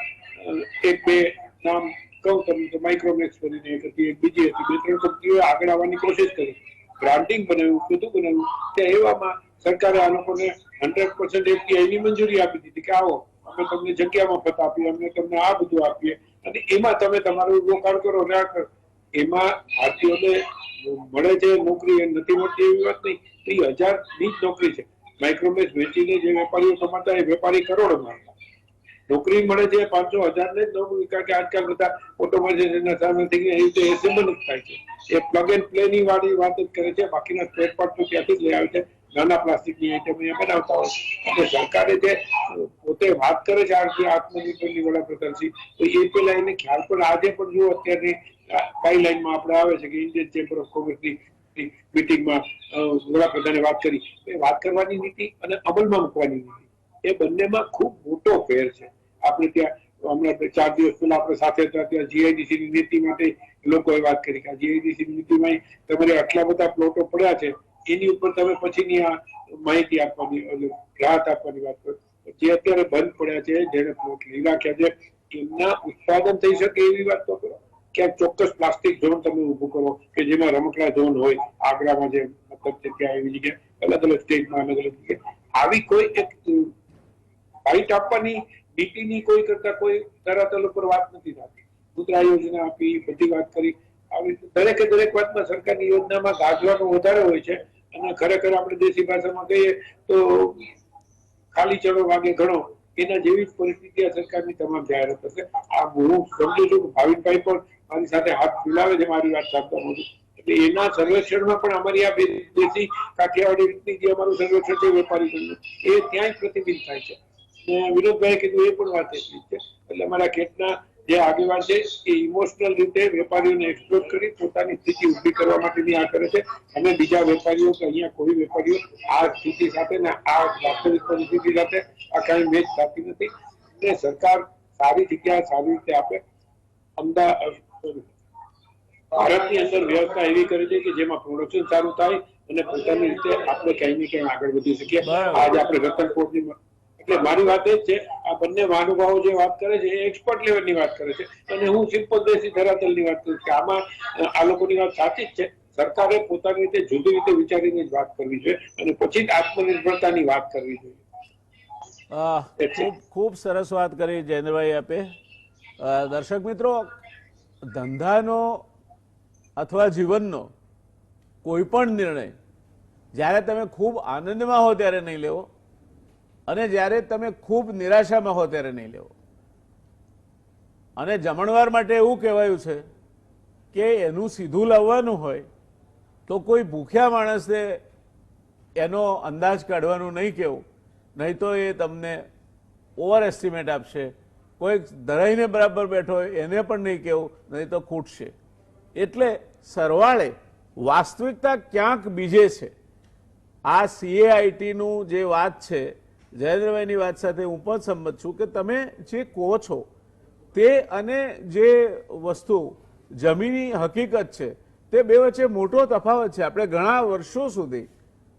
એક બે નામ કહું તમને તો માઇક્રોમેક્સ કરીને એક હતી, એક બીજી હતી, 2-3 કંપનીઓ આગળ આવવાની કોશિશ કરી, બ્રાન્ડિંગ બનાવ્યું, બધું બનાવ્યું. ત્યાં એવામાં સરકારે આ લોકોને 100% એફડીઆઈની મંજૂરી આપી દીધી કે આવો અમે તમને જગ્યામાં મફત આપીએ, અમે તમને આ બધું આપીએ અને એમાં તમે તમારું રોકાણ કરો ને આ કરો. એમાં ભારતીયોને મળે છે નોકરી નથી મળતી એવી વાત નહીં. તો એ 1000ની જ નોકરી છે. માઇક્રોમેક્સ વેચીને જે વેપારીઓ કમાતા એ વેપારી કરોડોમાં નોકરી મળે છે 500-1000 ને જ નોકરી. કારણ કે આજકાલ બધા ઓટોમાઇઝેશનના સામે થઈ ગયા એ રીતે એસેમ્બલ જ થાય છે. એ પ્લગ એન્ડ પ્લે ની વાળી વાત જ કરે છે, બાકીના સ્પેર પાર્ટ તો ત્યાંથી જ લઈ આવે છે. નાના પ્લાસ્ટિકની આઈટમ અહીંયા બનાવતા હોય અને સરકારે જે પોતે વાત કરે છે આત્મનિર્ભરની વડાપ્રધાનશ્રી, તો એ પેલા એને ખ્યાલ પણ આજે પણ જો અત્યારની ગાઈડલાઈનમાં આપણે આવે છે કે ઇન્ડિયન ચેમ્બર ઓફ કોમર્સની મીટિંગમાં વડાપ્રધાને વાત કરી, એ વાત કરવાની નીતિ અને અમલમાં મૂકવાની નીતિ એ બંનેમાં ખૂબ મોટો ફેર છે. આપણે ત્યાં હમણાં 4 દિવસ પહેલા આપણે સાથે હતા ત્યાં જીઆઈડીસી ની નીતિ માટે લોકોએ વાત કરી કે જીઆઈડીસી ની નીતિમાં તમારે આટલા બધા પ્લોટો પડ્યા છે એની ઉપર તમે પછીની આ માહિતી આપવાની રાહત આપવાની વાત કરો. જે અત્યારે બંધ પડ્યા છે, જેને પ્લોટ લઈ રાખ્યા છે એમના ઉત્પાદન થઈ શકે એવી વાત તો કરો. ક્યાંક ચોક્કસ પ્લાસ્ટિક ઝોન તમે ઉભું કરો કે જેમાં રમકડા ઝોન હોય, આગ્રામાં જે મતલબ છે ત્યાં એવી જગ્યાએ અલગ અલગ સ્ટેટમાં અલગ અલગ જગ્યાએ આવી કોઈ એક ફાઇટ આપવાની નીતિની કોઈ કરતા કોઈ ધરાતલ ઉપર વાત નથી થતી. મુદ્રા યોજના આપી, બધી વાત કરી, આવી દરેક વાતમાં સરકારની યોજનામાં ગાજવાનું વધારે હોય છે અને ખરેખર આપણે દેશી ભાષામાં કહીએ તો ખાલી ચડો વાગે ઘણો એના જેવી જ પરિસ્થિતિ આ સરકારની તમામ જાહેરાત હશે. આ હું સમજુ છું કે ભાવિનભાઈ પણ મારી સાથે હાથ મિલાવે છે મારી વાત સાંભળવા મોટું, એટલે એના સર્વેક્ષણમાં પણ અમારી આ દેશી કાઠિયાવાડી રીતની જે અમારું સર્વેક્ષણ છે વેપારી એ ત્યાં જ પ્રતિબિંબ થાય છે. વિનોદભાઈ કીધું એ પણ વાત એટલી છે. એટલે અમારા ખેતના જે આગેવાન છે એ ઇમોશનલ રીતે વેપારીઓને એક્સપ્લોર કરી પોતાની સ્થિતિ ઉભી કરવા માટેની આ કરે છે અને બીજા વેપારીઓ કે અહીંયા કોઈ વેપારીઓ આ સ્થિતિ સાથે ને આ વાસ્તવિક પરિસ્થિતિ સાથે આ કઈ મેચ થતી નથી. એટલે સરકાર સારી જગ્યા સારી રીતે આપે. અમદાવાદ ભારતની અંદર વ્યવસ્થા એવી કરી છે કે જેમાં પ્રોડક્શન સારું થાય અને પોતાની રીતે આપણે ક્યાંય ને ક્યાંય આગળ વધી શકીએ. બરાબર. આજે આપણે રતન કોટની, એટલે મારી વાત એ જ છે, આ બંને મહાનુભાવો જે વાત કરે છે એ એક્સપર્ટ લેવલની વાત કરે છે, અને હું સિમ્પલ દેશી ધરાતલની વાત કરું કે આમાં આ લોકોની વાત સાચી જ છે. સરકારે પોતાની રીતે જુદી રીતે વિચારીને જ વાત કરવી જોઈએ, અને પછી જ આત્મનિર્ભરતાની વાત કરવી જોઈએ. ખૂબ ખૂબ સરસ વાત કરી જયેન્દ્રભાઈ આપે. દર્શક મિત્રો, ધંધાનો અથવા જીવનનો કોઈ પણ નિર્ણય જ્યારે તમે ખૂબ આનંદમાં હો ત્યારે નહીં લેવો, અને જ્યારે તમે ખૂબ નિરાશામાં હો ત્યારે નહીં લેવો. અને જમણવાર માટે એવું કહેવાયું છે કે એનું સીધું લાવવાનું હોય તો કોઈ ભૂખ્યા માણસને એનો અંદાજ કાઢવાનું નહીં કહેવું, નહીં તો એ તમને ઓવર એસ્ટિમેટ આપશે. કોઈ ધરાઈને બરાબર બેઠો હોય એને પણ નહીં કહેવું, નહીં તો ખૂટશે. એટલે સરવાળે વાસ્તવિકતા ક્યાંક બીજે છે. આ CAITનું જે વાત છે, જયેન્દ્રભાઈની વાત સાથે હું પણ સંમત છું કે તમે જે કહો છો તે અને જે વસ્તુ જમીની હકીકત છે તે બે વચ્ચે મોટો તફાવત છે. આપણે ઘણા વર્ષો સુધી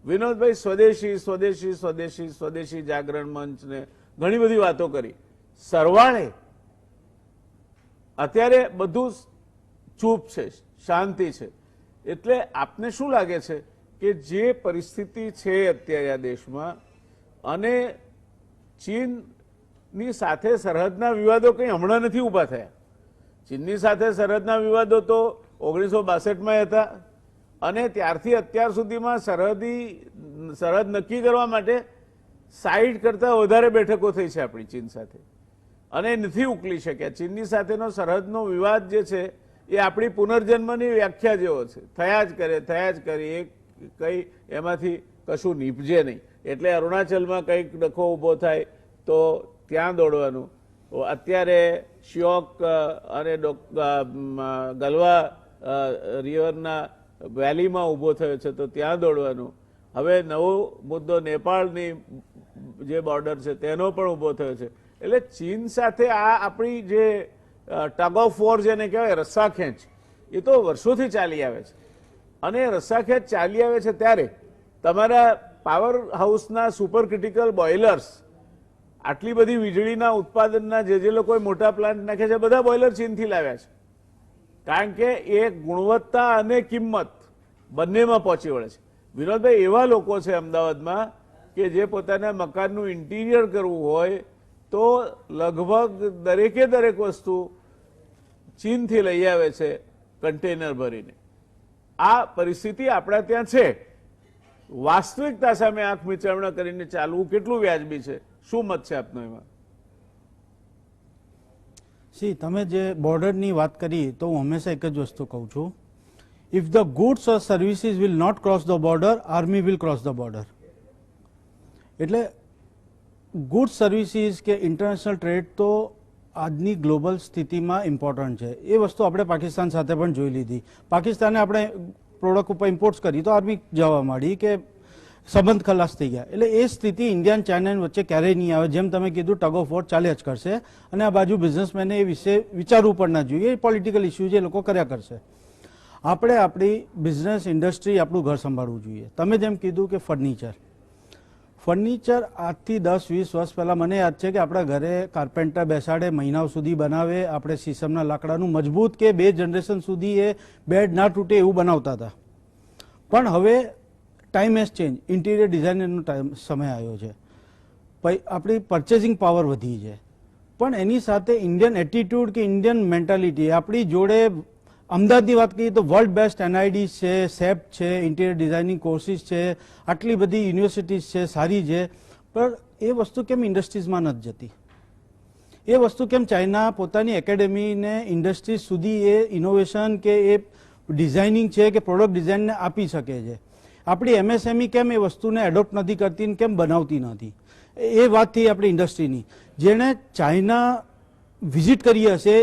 વિનોદભાઈ સ્વદેશી સ્વદેશી સ્વદેશી સ્વદેશી જાગરણ મંચને ઘણી બધી વાતો કરી. સરવાળે અત્યારે બધું ચૂપ છે, શાંતિ છે. એટલે આપને શું લાગે છે કે જે પરિસ્થિતિ છે અત્યારે આ દેશમાં, અને ચીનની સાથે સરહદના વિવાદો કંઈ હમણાં નથી ઊભા થયા. ચીનની સાથે સરહદના વિવાદો તો 1962માં હતા, અને ત્યારથી અત્યાર સુધીમાં સરહદ નક્કી કરવા માટે 60 કરતાં વધારે બેઠકો થઈ છે આપણી ચીન સાથે, અને નથી ઉકલી શક્યા. ચીનની સાથેનો સરહદનો વિવાદ જે છે એ આપણી પુનર્જન્મની વ્યાખ્યા જેવો છે. થયા જ કરે એ કંઈ એમાંથી કશું નીપજે નહીં. એટલે અરુણાચલમાં કંઈક ડખો ઊભો થાય તો ત્યાં દોડવાનું. અત્યારે શ્યોક અને ગલવા રિવરના વેલીમાં ઊભો થયો છે તો ત્યાં દોડવાનું. હવે નવો મુદ્દો નેપાળની જે બોર્ડર છે તેનો પણ ઊભો થયો છે. એટલે ચીન સાથે આ આપણી જે ટગ ઓફ વોર જેને કહેવાય, રસ્સાખેંચ, એ તો વર્ષોથી ચાલી આવે છે. અને રસ્સાખેંચ ચાલી આવે છે ત્યારે તમારા પાવર હાઉસના સુપર ક્રિટિકલ બોઇલર્સ, આટલી બધી વીજળીના ઉત્પાદનના જે લોકોએ મોટા પ્લાન્ટ નાખ્યા છે, બધા બોઇલર ચીનથી લાવ્યા છે. કારણ કે એ ગુણવત્તા અને કિંમત બંનેમાં પહોંચી વળે છે. વિનોદભાઈ, એવા લોકો છે અમદાવાદમાં કે જે પોતાના મકાનનું ઇન્ટિરિયર કરવું હોય તો લગભગ દરેક વસ્તુ ચીનથી લઈ આવે છે કન્ટેનર ભરીને. આ પરિસ્થિતિ આપણા ત્યાં છે. વાસ્તવિકતા સામે આંખ મીચામણા કરીને ચાલવું કેટલું વ્યાજબી છે? શું મત છે આપનો એમાં? તમે જે બોર્ડરની વાત કરી તો હું હંમેશા એક જ વસ્તુ કહું છું, if the goods or services will not cross the border, army will cross the border. એટલે ગુડ્સ સર્વિસીસ કે ઇન્ટરનેશનલ ટ્રેડ તો આજની ગ્લોબલ સ્થિતિમાં ઇમ્પોર્ટન્ટ છે. એ વસ્તુ આપણે પાકિસ્તાન સાથે પણ જોઈ લીધી. પાકિસ્તાને આપણે પ્રોડક્ટ ઉપર ઇમ્પોર્ટ્સ કરી તો આર્મી જવા માંડી કે સંબંધ ખલાસ થઈ ગયા. એટલે એ સ્થિતિ ઇન્ડિયા અને ચાઇના વચ્ચે ક્યારેય નહીં આવે. જેમ તમે કીધું, ટગ ઓફ વોર ચાલ્યા જ કરશે, અને આ બાજુ બિઝનેસમેને એ વિશે વિચારવું પણ ના જોઈએ. એ પોલિટિકલ ઇસ્યુ જે લોકો કર્યા કરશે. આપણે આપણી બિઝનેસ ઇન્ડસ્ટ્રી, આપણું ઘર સંભાળવું જોઈએ. તમે જેમ કીધું કે ફર્નિચર આજથી 10-20 વર્ષ પહેલાં મને યાદ છે કે આપણા ઘરે કાર્પેન્ટર બેસાડે, મહિનાઓ સુધી બનાવે, આપણે શીશમના લાકડાનું મજબૂત કે 2 જનરેશન સુધી એ બેડ ના તૂટે એવું બનાવતા હતા. પણ હવે ટાઈમ હેઝ ચેન્જ. ઇન્ટિરિયર ડિઝાઇનરનો સમય આવ્યો છે. આપણી પરચેસિંગ પાવર વધી છે, પણ એની સાથે ઇન્ડિયન એટીટ્યુડ કે ઇન્ડિયન મેન્ટાલિટી આપણી જોડે. અમદાવાદની વાત કરીએ તો વર્લ્ડ બેસ્ટ NIDs છે, સેપ છે, ઇન્ટિરિયર ડિઝાઇનિંગ કોર્સિસ છે, આટલી બધી યુનિવર્સિટીઝ છે, સારી છે. પણ એ વસ્તુ કેમ ઇન્ડસ્ટ્રીઝમાં નથી જતી? એ વસ્તુ કેમ ચાઇના પોતાની એકેડેમીને ઇન્ડસ્ટ્રીઝ સુધી એ ઇનોવેશન કે એ ડિઝાઇનિંગ છે કે પ્રોડક્ટ ડિઝાઇનને આપી શકે છે? આપણી MSME કેમ એ વસ્તુને એડોપ્ટ નથી કરતી ને કેમ બનાવતી નથી? એ વાત થઈ આપણી ઇન્ડસ્ટ્રીની. જેણે ચાઇના વિઝિટ કરી હશે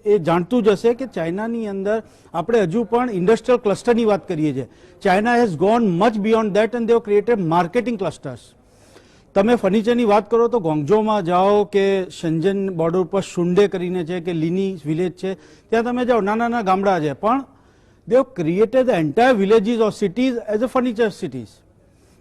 એ જાણતું જ હશે કે ચાઇનાની અંદર આપણે હજુ પણ ઇન્ડસ્ટ્રીયલ ક્લસ્ટરની વાત કરીએ છીએ. China has gone much beyond that and they have created marketing clusters. તમે ફર્નિચરની વાત કરો તો ગોંગઝોમાં જાઓ કે શેન્ઝન બોર્ડર ઉપર શુન્ડે કરીને છે કે લીની વિલેજ છે, ત્યાં તમે જાઓ, નાના નાના ગામડા છે, પણ they have created the entire villages or cities as a furniture cities.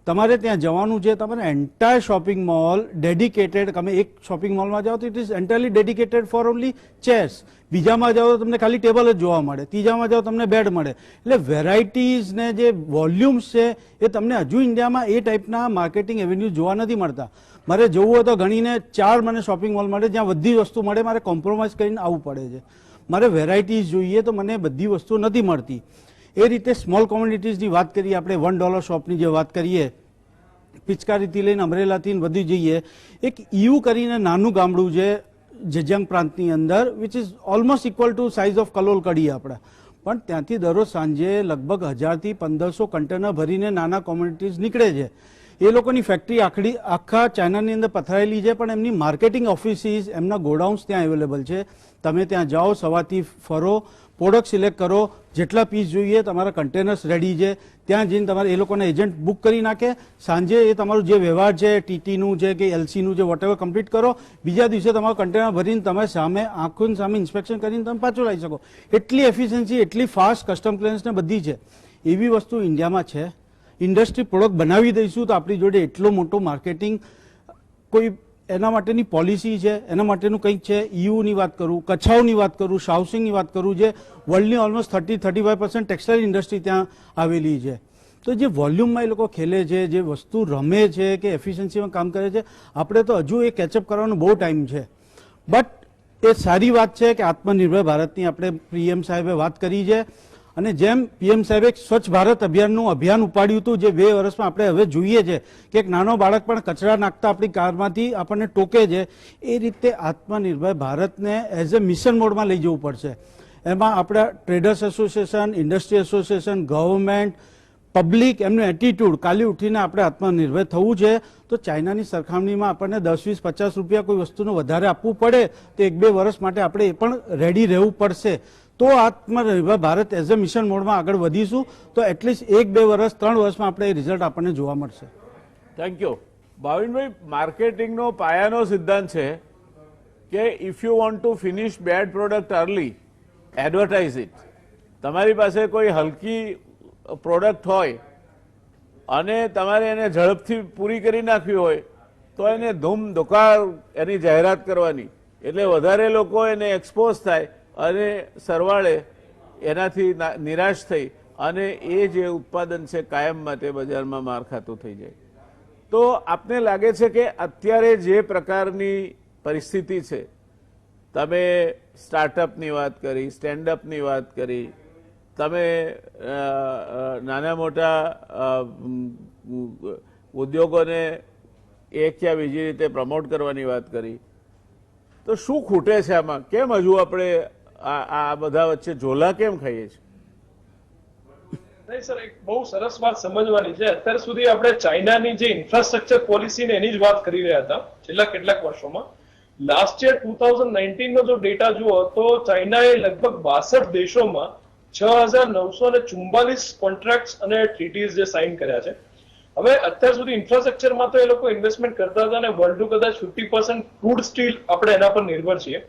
તમારે ત્યાં જવાનું છે, તમારે એન્ટાયર શોપિંગ મોલ ડેડિકેટેડ, તમે એક શોપિંગ મોલમાં જાઓ તો it is entirely dedicated for only chairs, બીજામાં જાઓ તો તમને ખાલી ટેબલ જ જોવા મળે, ત્રીજામાં જાઓ તમને બેડ મળે. એટલે વેરાયટીઝ ને જે વોલ્યુમ્સ છે એ તમને હજુ ઇન્ડિયામાં એ ટાઈપના માર્કેટિંગ એવેન્યુ જોવા નથી મળતા. મારે જવું હોય તો ગણીને 4 મને શોપિંગ મોલ મળે જ્યાં બધી વસ્તુ મળે, મારે કોમ્પ્રોમાઇઝ કરીને આવવું પડે છે. મારે વેરાયટીઝ જોઈએ તો મને બધી વસ્તુ નથી મળતી. એ રીતે સ્મોલ કોમ્યુનિટીઝની વાત કરીએ આપણે, $1 શોપની જે વાત કરીએ, પિચકારીથી લઈને અમરેલાથી વધી જઈએ, એક ઈયુ કરીને નાનું ગામડું છે જજ્યાંગ પ્રાંતની અંદર, which is almost equal to size of Kalol Kadi આપણા, પણ ત્યાંથી દરરોજ સાંજે લગભગ 1000 થી 1500 કન્ટેનર ભરીને નાના કોમ્યુનિટીઝ નીકળે છે. એ લોકોની ફેક્ટરી આખા ચાઇનાની અંદર પથરાયેલી છે, પણ એમની માર્કેટિંગ ઓફિસીસ, એમના ગોડાઉન્સ ત્યાં અવેલેબલ છે. તમે ત્યાં જાઓ, સવારથી ફરો, પ્રોડક્ટ સિલેક્ટ કરો, જેટલા પીસ જોઈએ, તમારા કન્ટેનર્સ રેડી છે. ત્યાં જઈને તમારે એ લોકોના એજન્ટ બુક કરી નાખે, સાંજે એ તમારું જે વ્યવહાર છે ટીટીનું છે કે એલસીનું છે વોટેવર કમ્પ્લીટ કરો, બીજા દિવસે તમારું કન્ટેનર ભરીને તમે સામે આંખોની સામે ઇન્સ્પેક્શન કરીને તમે પાછું લાવી શકો. એટલી એફિશિયન્સી, એટલી ફાસ્ટ કસ્ટમ ક્લિયરન્સ ને બધી છે. એવી વસ્તુ ઇન્ડિયામાં છે. ઇન્ડસ્ટ્રી પ્રોડક્ટ બનાવી દઈશું તો આપણી જોડે એટલો મોટો માર્કેટિંગ, કોઈ એના માટેની પોલિસી છે, એના માટેનું કંઈક છે. ઈયુની વાત કરું, કચ્છાઓની વાત કરું, શાઉસિંગની વાત કરું, જે વર્લ્ડની ઓલમોસ્ટ 30-35% ટેક્સટાઇલ ઇન્ડસ્ટ્રી ત્યાં આવેલી છે. તો જે વોલ્યુમમાં એ લોકો ખેલે છે, જે વસ્તુ રમે છે કે એફિશિયન્સીમાં કામ કરે છે, આપણે તો હજુ એ કેચઅપ કરવાનો બહુ ટાઈમ છે. બટ એ સારી વાત છે કે આત્મનિર્ભર ભારતની આપણે પીએમ સાહેબે વાત કરી છે. અને જેમ પીએમ સાહેબે સ્વચ્છ ભારત અભિયાનનું અભિયાન ઉપાડ્યું હતું, જે 2 વર્ષમાં આપણે હવે જોઈએ છે કે એક નાનો બાળક પણ કચરા નાખતા આપણી કારમાંથી આપણને ટોકે છે, એ રીતે આત્મનિર્ભર ભારતને એઝ અ મિશન મોડમાં લઈ જવું પડશે. એમાં આપણા traders association, industry association, government, public, એમનું એટીટ્યુડ, કાલે ઉઠીને આપણે આત્મનિર્ભર થવું છે. તો ચાઇનાની સરખામણીમાં આપણને 10, 20, 50 રૂપિયા કોઈ વસ્તુનું વધારે આપવું પડે તો 1-2 વર્ષ માટે આપણે એ પણ રેડી રહેવું પડશે. તો આત્મનિર્ભર ભારત એઝ અ મિશન મોડમાં આગળ વધીશું તો એટલીસ્ટ 1-2 વર્ષ, 3 વર્ષમાં આપણે એ રિઝલ્ટ આપણને જોવા મળશે. Thank you. ભાવિનભાઈ, માર્કેટિંગનો પાયાનો સિદ્ધાંત છે કે if you want to finish bad product early, advertise it. તમારી પાસે કોઈ હલકી પ્રોડક્ટ હોય અને તમારે એને ઝડપથી પૂરી કરી નાખવી હોય તો એને ધૂમ ધોકાર એની જાહેરાત કરવાની, એટલે વધારે લોકો એને એક્સપોઝ થાય અને સરવાળે એનાથી નિરાશ થઈ અને એ જે ઉત્પાદન છે કાયમ માટે બજારમાં માર ખાતું થઈ જાય. તો આપને લાગે છે કે અત્યારે જે પ્રકારની પરિસ્થિતિ છે, તમે સ્ટાર્ટઅપની વાત કરી, સ્ટેન્ડઅપની વાત કરી, તમે નાના મોટા ઉદ્યોગોને એક યા બીજી રીતે પ્રમોટ કરવાની વાત કરી, તો શું ખૂટે છે આમાં? કેમ હજુ આપણે આ બધા વચ્ચે ઝોલા કેમ ખાઈએ છીએ? નહીં સર, એક બહુ સરસ વાત સમજવાની છે. અત્યાર સુધી આપણે ચાઇનાની જે ઇન્ફ્રાસ્ટ્રક્ચર પોલિસી ને એની જ વાત કરી રહ્યા હતા છેલ્લા કેટલાક વર્ષોમાં. લાસ્ટ યર 2019 નો જો ડેટા જુઓ તો ચાઇનાએ લગભગ 62 દેશોમાં 6944 કોન્ટ્રાક્ટ્સ અને ટ્રીટીઝ જે સાઇન કર્યા છે. હવે અત્યાર સુધી ઇન્ફ્રાસ્ટ્રક્ચરમાં તો એ લોકો ઇન્વેસ્ટમેન્ટ કરતા હતા અને વર્લ્ડનું કદાચ 50% ક્રૂડ સ્ટીલ આપણે એના પર નિર્ભર છીએ.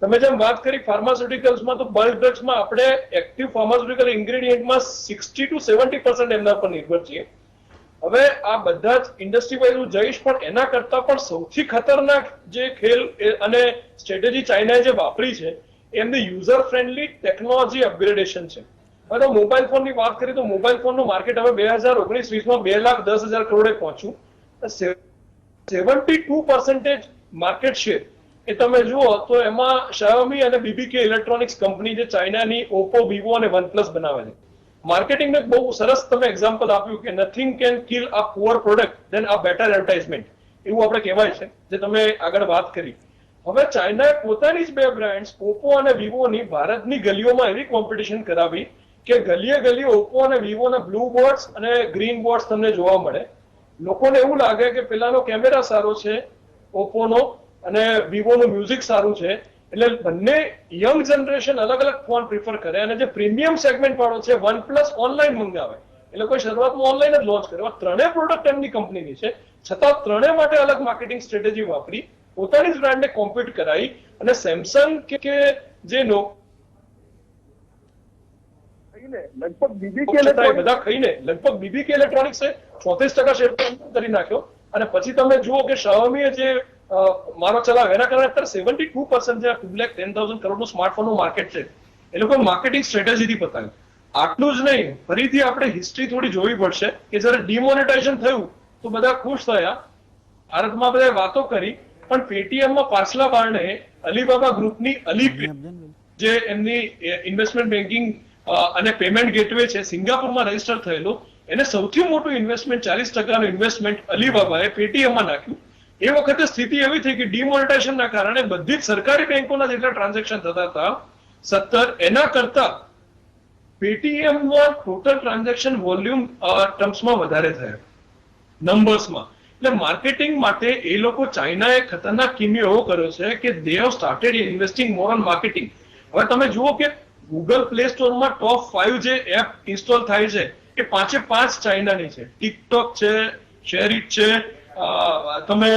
તમે જેમ વાત કરી ફાર્માસ્યુટિકલ્સમાં, તો બલ્ક ડ્રગ્સમાં આપણે એક્ટિવ ફાર્માસ્યુટિકલ ઇન્ગ્રેડિયન્ટમાં 60 to 70% એમના પર નિર્ભર છીએ. હવે આ બધા જ ઇન્ડસ્ટ્રી વાઇઝ હું જઈશ, પણ એના કરતા પણ સૌથી ખતરનાક જે ખેલ અને સ્ટ્રેટેજી ચાઇનાએ જે વાપરી છે એમની યુઝર ફ્રેન્ડલી ટેકનોલોજી અપગ્રેડેશન છે. હવે તો મોબાઈલ ફોનની વાત કરીએ તો મોબાઈલ ફોનનું માર્કેટ હવે 2019-20માં 2,10,000 કરોડે પહોંચ્યું. 72% માર્કેટ શેર એ તમે જુઓ તો એમાં Xiaomi અને BBK ઇલેક્ટ્રોનિક્સ કંપની જે ચાઇનાની ઓપ્પો, વિવો અને વનપ્લસ બનાવે છે. માર્કેટિંગનું એક બહુ સરસ તમે એક્ઝામ્પલ આપ્યું કે nothing can kill a poor product than a better advertisement, એવું આપણે કહેવાય છે, જે તમે આગળ વાત કરી. હવે ચાઇનાએ પોતાની જ 2 બ્રાન્ડ્સ ઓપ્પો અને વિવોની ભારતની ગલીઓમાં એવી કોમ્પિટિશન કરાવી કે ગલીએ ગલીએ ઓપ્પો અને વિવોના બ્લુ બોર્ડ્સ અને ગ્રીન બોર્ડ્સ તમને જોવા મળે. લોકોને એવું લાગે કે પેલાનો કેમેરા સારો છે ઓપ્પોનો અને વિવોનું મ્યુઝિક સારું છે, એટલે બંને યંગ જનરેશન અલગ અલગ ફોન પ્રિફર કરે. અને જે પ્રીમિયમ સેગમેન્ટ વાળો છે વનપ્લસ ઓનલાઈન મંગાવે, એ લોકોએ શરૂઆતમાં ઓનલાઈન જ લોન્ચ કર્યો. 3 પ્રોડક્ટ એમની કંપનીની છે, છતાં 3 માટે અલગ માર્કેટિંગ સ્ટ્રેટેજી વાપરી, પોતાની જ બ્રાન્ડને કોમ્પીટ કરાવી. અને સેમસંગ કે જે લગભગ બીબીકે છતાંય બધા ખાઈને લગભગ બીબીકે ઇલેક્ટ્રોનિક્સે 34% શેર કરી નાખ્યો. અને પછી તમે જુઓ કે Xiaomi જે મારો ચલાવે એના કારણે અત્યારે 72% જે 2,10,000 કરોડનું સ્માર્ટફોનનું માર્કેટ છે એ લોકો માર્કેટિંગ સ્ટ્રેટેજીથી પતાવ્યું. આટલું જ નહીં, ફરીથી આપણે હિસ્ટ્રી થોડી જોવી પડશે કે જયારે ડિમોનેટાઇઝેશન થયું તો બધા ખુશ થયા, ભારતમાં બધા વાતો કરી, પણ પેટીએમમાં પાછલા બારણે અલીબાબા ગ્રુપની અલી જે એમની ઇન્વેસ્ટમેન્ટ બેન્કિંગ અને પેમેન્ટ ગેટવે છે સિંગાપુરમાં રજીસ્ટર થયેલું, એને સૌથી મોટું ઇન્વેસ્ટમેન્ટ 40% ઇન્વેસ્ટમેન્ટ અલીબાબાએ પેટીએમમાં નાખ્યું. એ વખતે સ્થિતિ એવી થઈ કે ડિમોનેટાઇઝેશનના કારણે બધી જ સરકારી બેંકોના જેટલા ટ્રાન્ઝેક્શન થતા હતા 17, એના કરતા પેટીએમમાં ટોટલ ટ્રાન્ઝેક્શન વોલ્યુમ ટર્મ્સમાં વધારે થયા નંબર્સમાં. એટલે માર્કેટિંગ માટે એ લોકો ચાઇનાએ ખતરનાક કિમિયો એવો કર્યો છે કે they have started investing more on marketing. હવે તમે જુઓ કે ગૂગલ પ્લે સ્ટોરમાં ટોપ 5 જે એપ ઇન્સ્ટોલ થાય છે એ 5 ચાઇનાની છે. ટિકટોક છે, શેરિટ છે, તમે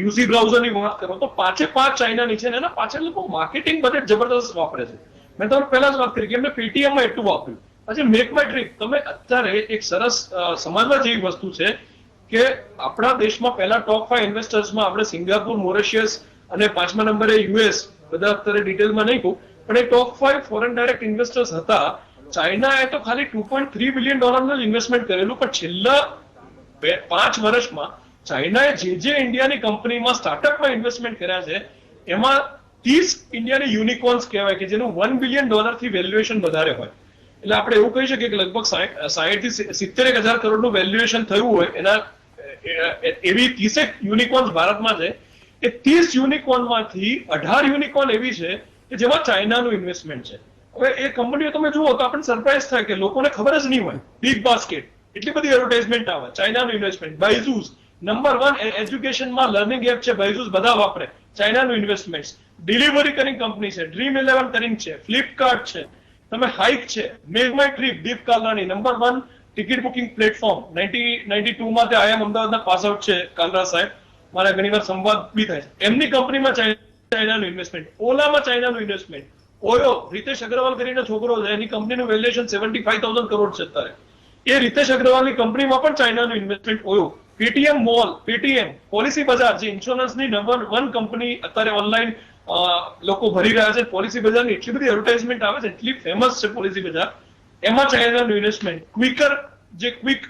યુસી બ્રાઉઝરની વાત કરો તો 5 ચાઇનાની છે. એના પાછળ લોકો માર્કેટિંગ બજેટ જબરદસ્ત વાપરે છે. મેં તમને પહેલા જ વાત કરી કે એમને પેટીએમમાં એટલું વાપર્યું. પછી મેક માય ટ્રીપ, તમે અત્યારે એક સરસ સમજવા જેવી વસ્તુ છે કે આપણા દેશમાં પહેલા ટોપ 5 ઇન્વેસ્ટર્સમાં આપણે સિંગાપુર, મોરેશિયસ અને 5મા નંબરે યુએસ, બધા અત્યારે ડિટેલમાં નહીં કહું, પણ એ ટોપ 5 ફોરેન ડાયરેક્ટ ઇન્વેસ્ટર્સ હતા. ચાઇનાએ તો ખાલી $2.3 બિલિયન ઇન્વેસ્ટમેન્ટ કરેલું, પણ છેલ્લા 5 વર્ષમાં ચાઇનાએ જે ઇન્ડિયાની કંપનીમાં સ્ટાર્ટઅપમાં ઇન્વેસ્ટમેન્ટ કર્યા છે એમાં 30 ઇન્ડિયાની યુનિકોર્ન્સ કહેવાય કે જેનું $1 બિલિયન થી વેલ્યુએશન વધારે હોય. એટલે આપણે એવું કહી શકીએ કે લગભગ 60 થી 70,000 કરોડનું વેલ્યુએશન થયું હોય એના એવી 30 યુનિકોર્ન્સ ભારતમાં છે. એ 30 યુનિકોર્નમાંથી 18 યુનિકોર્ન એવી છે કે જેમાં ચાઇનાનું ઇન્વેસ્ટમેન્ટ છે. હવે એ કંપનીઓ તમે જુઓ તો આપણને સરપ્રાઈઝ થાય કે લોકોને ખબર જ નહીં હોય. બિગ બાસ્કેટ, એટલી બધી એડવર્ટાઇઝમેન્ટ આવે, ચાઇનાનું ઇન્વેસ્ટમેન્ટ. બાયજુસ નંબર 1 એજ્યુકેશનમાં લર્નિંગ એપ છે, બાયજુસ બધા વાપરે, ચાઇનાનું ઇન્વેસ્ટમેન્ટ. ડિલિવરી કરીને કંપની છે, Dream11 કરીને છે, ફ્લિપકાર્ટ છે, તમે હાઇક છે, મેક માય ટ્રીપ, દીપ કાલરાની નંબર 1 ટિકિટ બુકિંગ પ્લેટફોર્મ. 1992 માં તે આઈએમ અમદાવાદના પાસ આઉટ છે કાલરા સાહેબ, મારા ઘણીવાર સંવાદ બી થાય છે. એમની કંપનીમાં ચાઇનાનું ઇન્વેસ્ટમેન્ટ, ઓલામાં ચાઇનાનું ઇન્વેસ્ટમેન્ટ. ઓયો, રીતેશ અગ્રવાલ કરીને છોકરો છે, એની કંપનીનું વેલ્યુએશન 75,000 કરોડ છે અત્યારે. એ રીતેશ અગ્રવાલની કંપનીમાં પણ ચાઇનાનું investment. OYO, Paytm mall, Paytm, Policybazaar જે ઇન્સ્યોરન્સની નંબર 1 કંપની અત્યારે ઓનલાઈન લોકો ભરી રહ્યા છે. પોલિસી બજારની એટલી બધી એડવર્ટાઇઝમેન્ટ આવે છે, એટલી ફેમસ છે પોલિસી બજાર, એમાં ચાઇનાનું ઇન્વેસ્ટમેન્ટ. ક્વિકર જે ક્વિક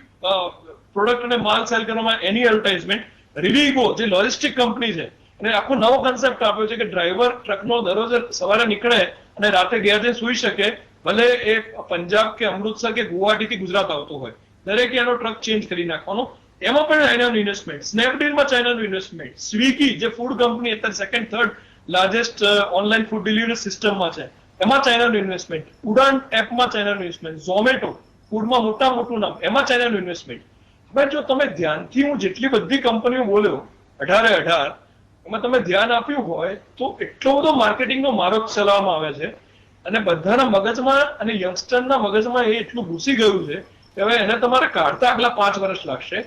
પ્રોડક્ટ અને માલ સેલ કરવામાં એની એડવર્ટાઇઝમેન્ટ. રિવિગો જે લોજિસ્ટિક કંપની છે અને આખો નવો કન્સેપ્ટ આપ્યો છે કે ડ્રાઈવર ટ્રકનો દરરોજ સવારે નીકળે અને રાતે ગયા જઈને સુઈ શકે, ભલે એ પંજાબ કે અમૃતસર કે ગુવાહાટીથી ગુજરાત આવતો હોય, દરેક એનો ટ્રક ચેન્જ કરી નાખવાનો. એમાં પણ ચાઇનાનું ઇન્વેસ્ટમેન્ટ. સ્નેપડીલમાં ચાઇનાનું ઇન્વેસ્ટમેન્ટ. સ્વિગી જે ફૂડ કંપની અત્યારે 2nd 3rd largest online food delivery સિસ્ટમમાં છે, એમાં ચાઇનાનું ઇન્વેસ્ટમેન્ટ. ઉડાન એપમાં ચાઇનાનું ઇન્વેસ્ટમેન્ટ. ઝોમેટો ફૂડમાં મોટું નામ, એમાં ચાઇનાનું ઇન્વેસ્ટમેન્ટ. હવે જો તમે ધ્યાનથી, હું જેટલી બધી કંપનીઓ બોલ્યો 18 એમાં તમે ધ્યાન આપ્યું હોય તો એટલો બધો માર્કેટિંગનો મારો ચલાવવામાં આવે છે અને બધાના મગજમાં અને યંગસ્ટરના મગજમાં એ એટલું ઘૂસી ગયું છે કે હવે એને તમારે કાઢતા આગલા 5 વર્ષ લાગશે.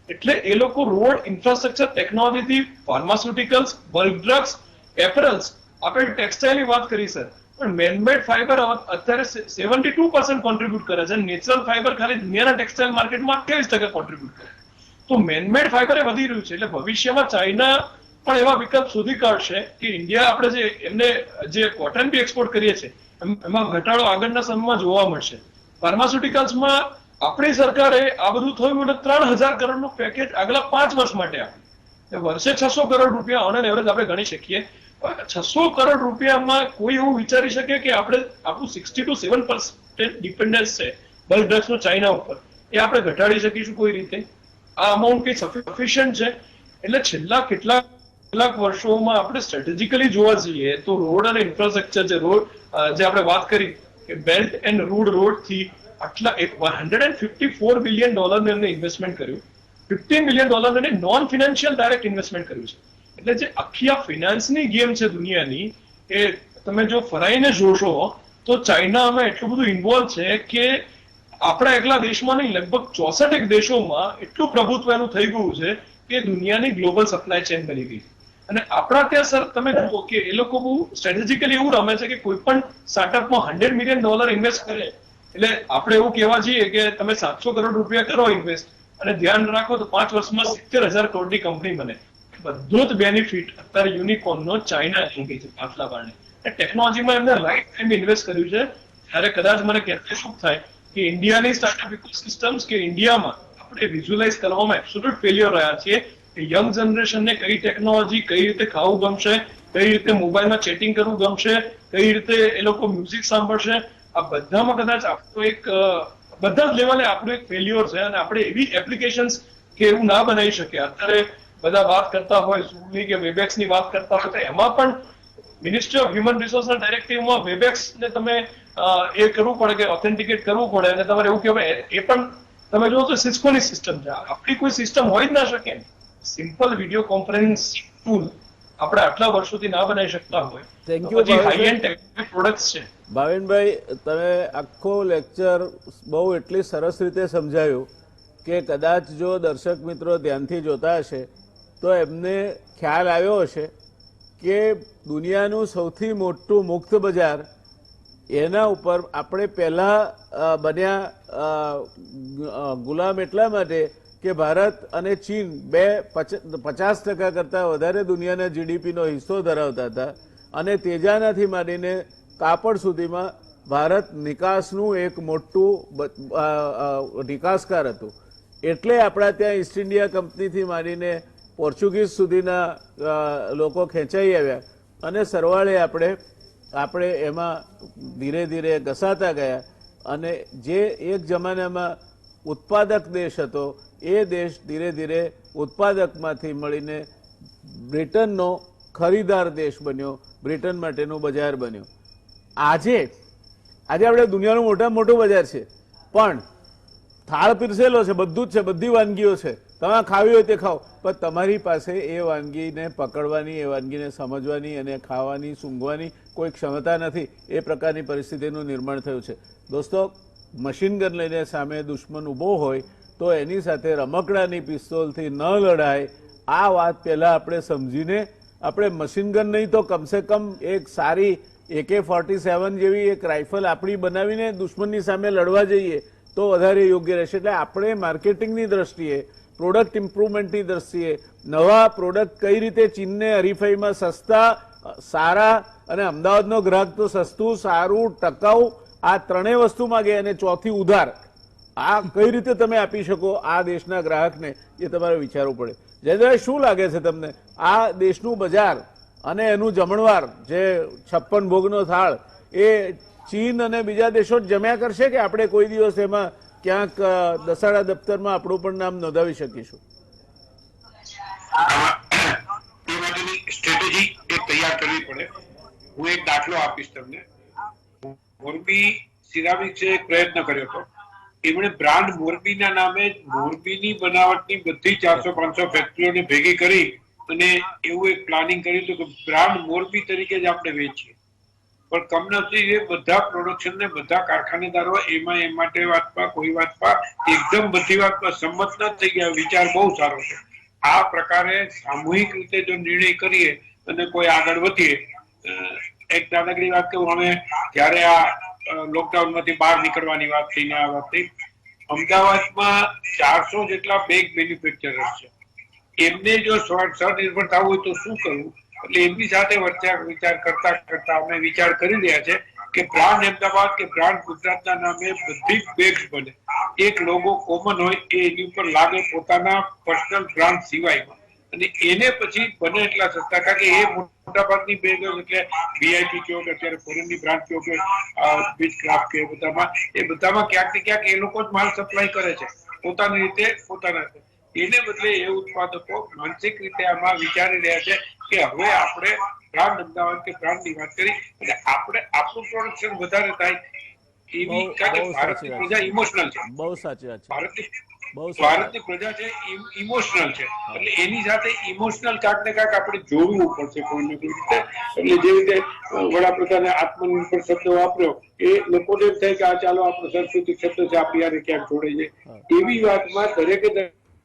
એટલે એ લોકો રોડ ઇન્ફ્રાસ્ટ્રક્ચર ટેકનોલોજીથી ફાર્માસ્યુટિકલ્સ, બલ્ક ડ્રગ્સ, એપરલ્સ, આપણે ટેક્સટાઇલની વાત કરી સર, પણ મેનમેડ ફાઈબર અત્યારે 72% કોન્ટ્રીબ્યુટ કરે છે. નેચરલ ફાઈબર ખાલી દુનિયાના ટેક્સટાઇલ માર્કેટમાં 28% કોન્ટ્રીબ્યુટ કરે. તો મેનમેડ ફાઈબર એ વધી રહ્યું છે. એટલે ભવિષ્યમાં ચાઇના પણ એવા વિકલ્પ શોધી કાઢશે કે ઇન્ડિયા આપણે જે એમને જે કોટન બી એક્સપોર્ટ કરીએ છીએ એમાં ઘટાડો આગળના સમયમાં જોવા મળશે. ફાર્માસ્યુટિકલ્સમાં આપણી સરકારે આ બધું થયું એટલે 3,000 કરોડનું પેકેજ આગલા 5 વર્ષ માટે આપ્યું. વર્ષે 600 કરોડ રૂપિયા ઓન એન એવરેજ આપણે ગણી શકીએ. 600 કરોડ રૂપિયામાં કોઈ એવું વિચારી શકે કે આપણે આપણું 60 to 7% ડિપેન્ડન્સ છે બલ્ક ડ્રગ્સનો ચાઇના ઉપર, એ આપણે ઘટાડી શકીશું કોઈ રીતે? આ અમાઉન્ટ કઈ સફિશિયન્ટ છે? એટલે છેલ્લા કેટલાક વર્ષોમાં આપણે સ્ટ્રેટેજિકલી જોવા જઈએ તો રોડ અને ઇન્ફ્રાસ્ટ્રક્ચર જે આપણે વાત કરી કે બેલ્ટ એન્ડ રોડ થી આટલા $154 બિલિયન એમને ઇન્વેસ્ટમેન્ટ કર્યું. $15 બિલિયન એને નોન ફિનાન્શિયલ ડાયરેક્ટ ઇન્વેસ્ટમેન્ટ કર્યું છે. એટલે જે આખી આ ફિનાન્સની ગેમ છે દુનિયાની, એ તમે જો ફરાઈને જોશો તો ચાઇનામાં એટલું બધું ઇન્વોલ્વ છે કે આપણા એકલા દેશમાં નહીં, લગભગ 64 દેશોમાં એટલું પ્રભુત્વ એનું થઈ ગયું છે કે દુનિયાની ગ્લોબલ સપ્લાય ચેન બની ગઈ. અને આપણા ત્યાં સર તમે જુઓ કે એ લોકો બહુ સ્ટ્રેટેજિકલી એવું રમે છે કે કોઈ પણ સ્ટાર્ટઅપમાં $100 મિલિયન ઇન્વેસ્ટ કરે એટલે આપણે એવું કહેવા છીએ કે તમે 700 કરોડ રૂપિયા કરો ઇન્વેસ્ટ અને ધ્યાન રાખો તો 5 વર્ષમાં 70,000 કરોડની કંપની બને. બધો જ બેનિફિટ અત્યારે યુનિકોર્નનો ચાઇના મૂકી છે દાખલા પાડે. ટેકનોલોજીમાં એમને રાઈટ ટાઈમ ઇન્વેસ્ટ કર્યું છે. ત્યારે કદાચ મને કહેતા શું થાય કે ઇન્ડિયાની સ્ટાર્ટઅપ ઇકોસિસ્ટમ્સ કે ઇન્ડિયામાં આપણે વિઝ્યુઅલાઇઝ કરવામાં એબ્સોલ્યુટ ફેલિયર રહ્યા છીએ કે યંગ જનરેશનને કઈ ટેકનોલોજી કઈ રીતે ખાવું ગમશે, કઈ રીતે મોબાઈલમાં ચેટિંગ કરવું ગમશે, કઈ રીતે એ લોકો મ્યુઝિક સાંભળશે, આ બધામાં કદાચ આપણું એક બધા જ લેવલે આપણું એક ફેલ્યોર છે. અને આપણે એવી એપ્લિકેશન્સ કે એવું ના બનાવી શકીએ. અત્યારે બધા વાત કરતા હોય ઝૂમની કે વેબએક્સની વાત કરતા હોય તો એમાં પણ મિનિસ્ટ્રી ઓફ હ્યુમન રિસોર્સના ડાયરેક્ટિવમાં વેબએક્સને તમે એ કરવું પડે કે ઓથેન્ટિકેટ કરવું પડે અને તમારે એવું કહેવાય એ પણ તમે જો તો સિસ્કોની સિસ્ટમ છે. આપણી કોઈ સિસ્ટમ હોય જ ના શકે. સિમ્પલ વિડીયો કોન્ફરન્સિંગ ટૂલ આપણે આટલા વર્ષોથી ના બનાવી શકતા હોય. Thank you, હજી ભાવેશભાઈ. હાઈ એન્ડ ટેકનિકલ પ્રોડક્ટ્સ છે. ભાવિનભાઈ, તમે આખો લેક્ચર બહુ એટલી સરસ રીતે સમજાયું કે કદાચ જો દર્શક મિત્રો ધ્યાનથી જોતા હશે તો એમને ખ્યાલ આવ્યો હશે કે દુનિયાનું સૌથી મોટું મુક્ત બજાર એના ઉપર આપણે પહેલાં બન્યા ગુલામ એટલા માટે કે ભારત અને ચીન 50% કરતાં વધારે દુનિયાના જીડીપીનો હિસ્સો ધરાવતા હતા અને તેજાનાથી માંડીને કાપડ સુધીમાં ભારત નિકાસનું એક મોટું નિકાસકાર હતું. એટલે આપણા ત્યાં ઈસ્ટ ઇન્ડિયા કંપનીથી માંડીને પોર્ચુગીઝ સુધીના લોકો ખેંચાઈ આવ્યા અને સરવાળે આપણે એમાં ધીરે ધીરે ઘસાતા ગયા અને જે એક જમાનામાં ઉત્પાદક દેશ હતો એ દેશ ધીરે ધીરે ઉત્પાદકમાંથી મળીને બ્રિટનનો ખરીદાર દેશ બન્યો, બ્રિટન માટેનું બજાર બન્યું. આજે આપણે દુનિયાનું મોટામાં મોટું બજાર છે પણ થાળ પીરસેલો છે, બધું જ છે, બધી વાનગીઓ છે, તમે ખાવી હોય તે ખાઓ, પણ તમારી પાસે એ વાનગીને પકડવાની, એ વાનગીને સમજવાની અને ખાવાની, સૂંઘવાની કોઈ ક્ષમતા નથી. એ પ્રકારની પરિસ્થિતિનું નિર્માણ થયું છે. દોસ્તો, મશીન ગન લઈને સામે દુશ્મન ઊભો હોય તો એની સાથે રમકડાની પિસ્તોલથી ન લડાય. આ વાત પહેલાં આપણે સમજીને આપણે મશીન ગન નહીં તો કમસે કમ એક સારી AK-47 જેવી એક રાઇફલ આપણી બનાવીને દુશ્મનની સામે લડવા જઈએ તો વધારે યોગ્ય રહેશે. એટલે આપણે માર્કેટિંગની દ્રષ્ટિએ, પ્રોડક્ટ ઇમ્પ્રુવમેન્ટની દ્રષ્ટિએ નવા પ્રોડક્ટ કઈ રીતે ચીનને હરીફાઈમાં સસ્તા, સારા અને અમદાવાદનો ગ્રાહક તો સસ્તું, સારું, ટકાઉ આ ત્રણેય વસ્તુ માગે અને ચોથી ઉધાર, આ કઈ રીતે તમે આપી શકો આ દેશના ગ્રાહકને એ તમારે વિચારવું પડે. જયદેવભાઈ, શું લાગે છે તમને આ દેશનું બજાર અને એનું જમણવાર જે 56 ભોગનો થાળ એ ચીન અને બીજા દેશો જ જમ્યા કરશે કે આપણે કોઈ દિવસ એમાં ક્યાંક દસાડા દફતરમાં આપણું પણ નામ નોંધાવી શકીશું? એ માટેની સ્ટ્રેટેજી એક તૈયાર કરવી પડે. હું એક દાખલો આપીશ તમને. મોરબી સિરામિક્સે એક પ્રયત્ન કર્યો હતો. એમણે બ્રાન્ડ મોરબીના નામે મોરબીની બનાવટની બધી 400-500 ફેક્ટરીઓને ભેગી કરી અને એવું એક પ્લાનિંગ કર્યું હતું કે બ્રાન્ડ મોરબી તરીકે જ આપણે વેચીએ. પણ કમનસીબે બધા પ્રોડક્શન ને બધા કારખાનેદારો એમાં એ માટે વાતમાં કોઈ વાતમાં એકદમ બધી વાતમાં સંમત ન થઈ ગયા. વિચાર બહુ સારો છે. આ પ્રકારે સામૂહિક રીતે જો નિર્ણય કરીએ અને કોઈ આગળ વધીએ. એક નાનકડી વાત કહું, અમે જયારે આ લોકડાઉન માંથી બહાર નીકળવાની વાત થઈને આ વાત થઈ, અમદાવાદમાં 400 જેટલા બેગ મેન્યુફેક્ચરર્સ છે. એમને જો સ્વનિર્ભર થવું હોય તો શું કરવું? એટલે એમની સાથે વિચાર કરતા અમે વિચાર કરી રહ્યા છે કે બ્રાન્ડ અમદાવાદ કે બ્રાન્ડ ગુજરાતના નામે બધી બેગ્સ બને. એક લોગો કોમન હોય એ એની ઉપર લાગે પોતાના પર્સનલ બ્રાન્ડ સિવાયમાં, અને એને પછી બને એટલા સસ્તા, કારણ કે એ મોટા ભાગની બેગ એટલે VIP કયો કે અત્યારે ફોરેનની બ્રાન્ડ કયો કે બીચ ક્રાફ્ટ કે બધામાં ક્યાંક ને ક્યાંક એ લોકો જ માલ સપ્લાય કરે છે પોતાની રીતે પોતાના. એને બદલે એ ઉત્પાદકો માનસિક રીતે આમાં વિચારી રહ્યા છે કે હવે આપણે બ્રાન્ડ અમદાવાદ કે બ્રાન્ડની વાત કરી અને આપણે આપણું પ્રોડક્શન વધારે થાય એવી, કારણ કે ભારતની પ્રજા ઇમોશનલ છે. બહુ સાચી વાત છે. ભારતની પ્રજા છે ઇમોશનલ છે, એટલે એની સાથે ઇમોશનલ કાંક ને કાંક આપણે જોડવું પડશે કોઈને કોઈ રીતે. એટલે જે રીતે વડાપ્રધાને આત્મનિર્ભર શબ્દ વાપર્યો એ લોકોને એમ થાય કે આ ચાલો આપણો સંસ્કૃતિક શબ્દ છે, આપણી યારે ક્યાંક જોડે છે. એવી વાતમાં દરેકે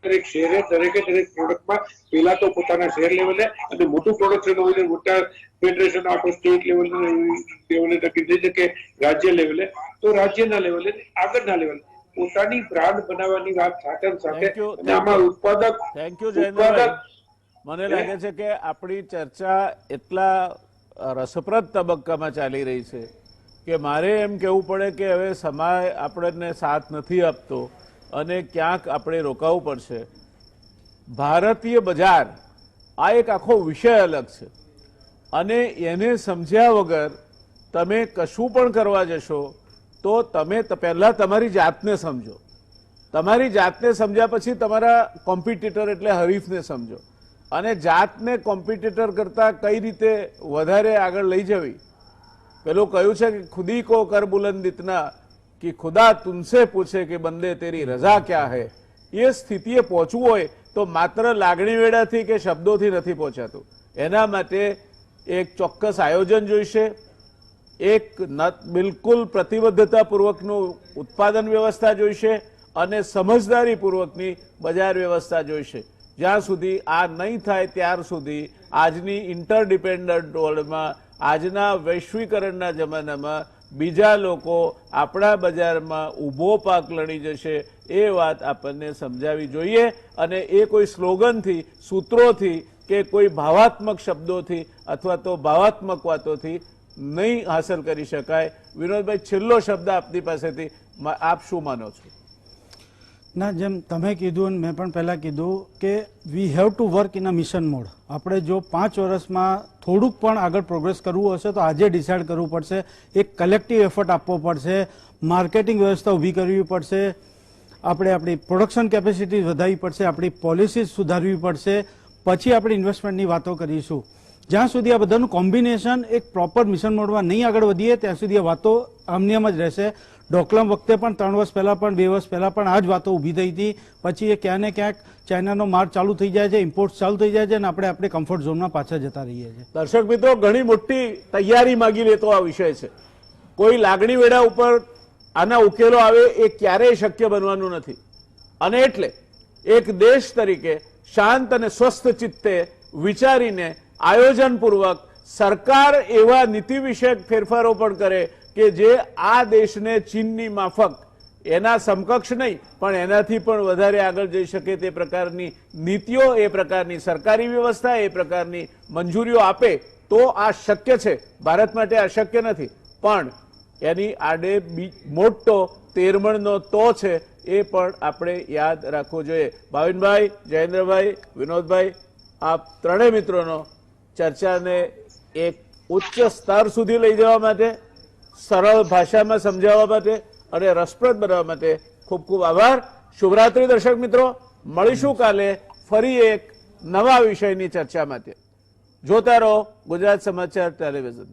દરેક શહેરે દરેકે દરેક પ્રોડક્ટમાં પહેલા તો પોતાના શહેર લેવલે અને મોટું પ્રોડક્શન હોય મોટા ફેડરેશન આખો સ્ટેટ લેવલે નક્કી થઈ શકે, રાજ્ય લેવલે તો રાજ્યના લેવલે, આગળના લેવલે પોતાની બ્રાન્ડ બનાવવાની વાત સાથે સાથે અને આમાં ઉત્પાદક થેન્ક યુ જયેન્દ્રભાઈ. મને લાગે છે કે આપણી ચર્ચા એટલા રસપ્રદ તબક્કામાં ચાલી રહી છે કે મારે એમ કહેવું પડે કે હવે સમય આપણને સાથ નથી આપતો અને ક્યાંક આપણે રોકાવું પડશે. ભારતીય બજાર આ એક આખો વિષય અલગ છે અને એને સમજ્યા વગર તમે કશું પણ કરવા જશો તો તમે પહેલા તમારી જાતને સમજો. તમારી જાતને સમજ્યા પછી તમારા કોમ્પિટિટર એટલે હરીફને સમજો અને જાતને કોમ્પિટિટર કરતા કઈ રીતે વધારે આગળ લઈ જવી. પેલું કહ્યું છે કે ખુદી કો કર બુલંદ ઇતના કે ખુદા તુમસે પૂછે કે બંદે તેરી રજા ક્યા હૈ. એ સ્થિતિએ પહોંચવું હોય તો માત્ર લાગણી વેડાથી કે શબ્દોથી નથી પહોંચાતું. એના માટે એક ચોક્કસ આયોજન જોઈશે, એક બિલકુલ પ્રતિબદ્ધતાપૂર્વકનું ઉત્પાદન વ્યવસ્થા જોઈશે અને સમજદારીપૂર્વકની બજાર વ્યવસ્થા જોઈશે. જ્યાં સુધી આ નહીં થાય ત્યાર સુધી આજની ઇન્ટરડિપેન્ડન્ટ વર્લ્ડમાં, આજના વૈશ્વિકરણના જમાનામાં બીજા લોકો આપણા બજારમાં ઊભો પાક લડી જશે એ વાત આપણને સમજાવી જોઈએ. અને એ કોઈ સ્લોગનથી, સૂત્રોથી કે કોઈ ભાવાત્મક શબ્દોથી અથવા તો ભાવાત્મક વાતોથી નહીં હાંસલ કરી શકાય. વિનોદભાઈ, છેલ્લો શબ્દ આપની પાસેથી, આપ શું માનો છો? ના, જેમ તમે કીધું અને મેં પણ પહેલાં કીધું કે we have to work in a mission mode. આપણે જો 5 વર્ષમાં થોડુંક પણ આગળ પ્રોગ્રેસ કરવું હશે તો આજે ડિસાઇડ કરવું પડશે, એક કલેક્ટિવ એફર્ટ આપવો પડશે, માર્કેટિંગ વ્યવસ્થા ઊભી કરવી પડશે, આપણે આપણી પ્રોડક્શન કેપેસિટી વધારવી પડશે, આપણી પોલિસીઝ સુધારવી પડશે, પછી આપણે ઇન્વેસ્ટમેન્ટની વાતો કરીશું. જ્યાં સુધી આ બધાનું કોમ્બિનેશન એક પ્રોપર મિશન મોડમાં નહીં આગળ વધીએ ત્યાં સુધી આ વાતો આમનેમ જ રહેશે. ડોકલામ વખતે પણ 3 વર્ષ પહેલા પણ 2 વર્ષ પહેલા પણ આ જ વાતો ઊભી થઈ હતી. પછી એ ક્યાં ને ક્યાંક ચાઇનાનો માર્ગ ચાલુ થઈ જાય છે, ઇમ્પોર્ટ ચાલુ થઈ જાય છે અને આપણે કમ્ફર્ટ ઝોનમાં પાછા જતા રહીએ છીએ. દર્શક મિત્રો, ઘણી મોટી તૈયારી માગી લેતો આ વિષય છે. કોઈ લાગણી વેડા ઉપર આના ઉકેલો આવે એ ક્યારેય શક્ય બનવાનું નથી. અને એટલે એક દેશ તરીકે શાંત અને સ્વસ્થ ચિત્તે વિચારીને આયોજનપૂર્વક સરકાર એવા નીતિ વિષયક ફેરફારો પણ કરે કે જે આ દેશને ચીનની માફક, એના સમકક્ષ નહીં પણ એનાથી પણ વધારે આગળ જઈ શકે તે પ્રકારની નીતિઓ, એ પ્રકારની સરકારી વ્યવસ્થા, એ પ્રકારની મંજૂરીઓ આપે તો આ શક્ય છે. ભારત માટે અશક્ય નથી, પણ એની આડે મોટો તેરમણનો તો છે એ પણ આપણે યાદ રાખવું જોઈએ. ભાવિનભાઈ, જયેન્દ્રભાઈ, વિનોદભાઈ, આ ત્રણેય મિત્રોનો ચર્ચાને એક ઉચ્ચ સ્તર સુધી લઈ જવા માટે, સરળ ભાષામાં સમજાવવા માટે અને રસપ્રદ બનાવવા માટે ખૂબ ખૂબ આભાર. શુભરાત્રી દર્શક મિત્રો. મળીશું કાલે ફરી એક નવા વિષયની ચર્ચા માટે. જોતા રહો ગુજરાત સમાચાર ટેલિવિઝન.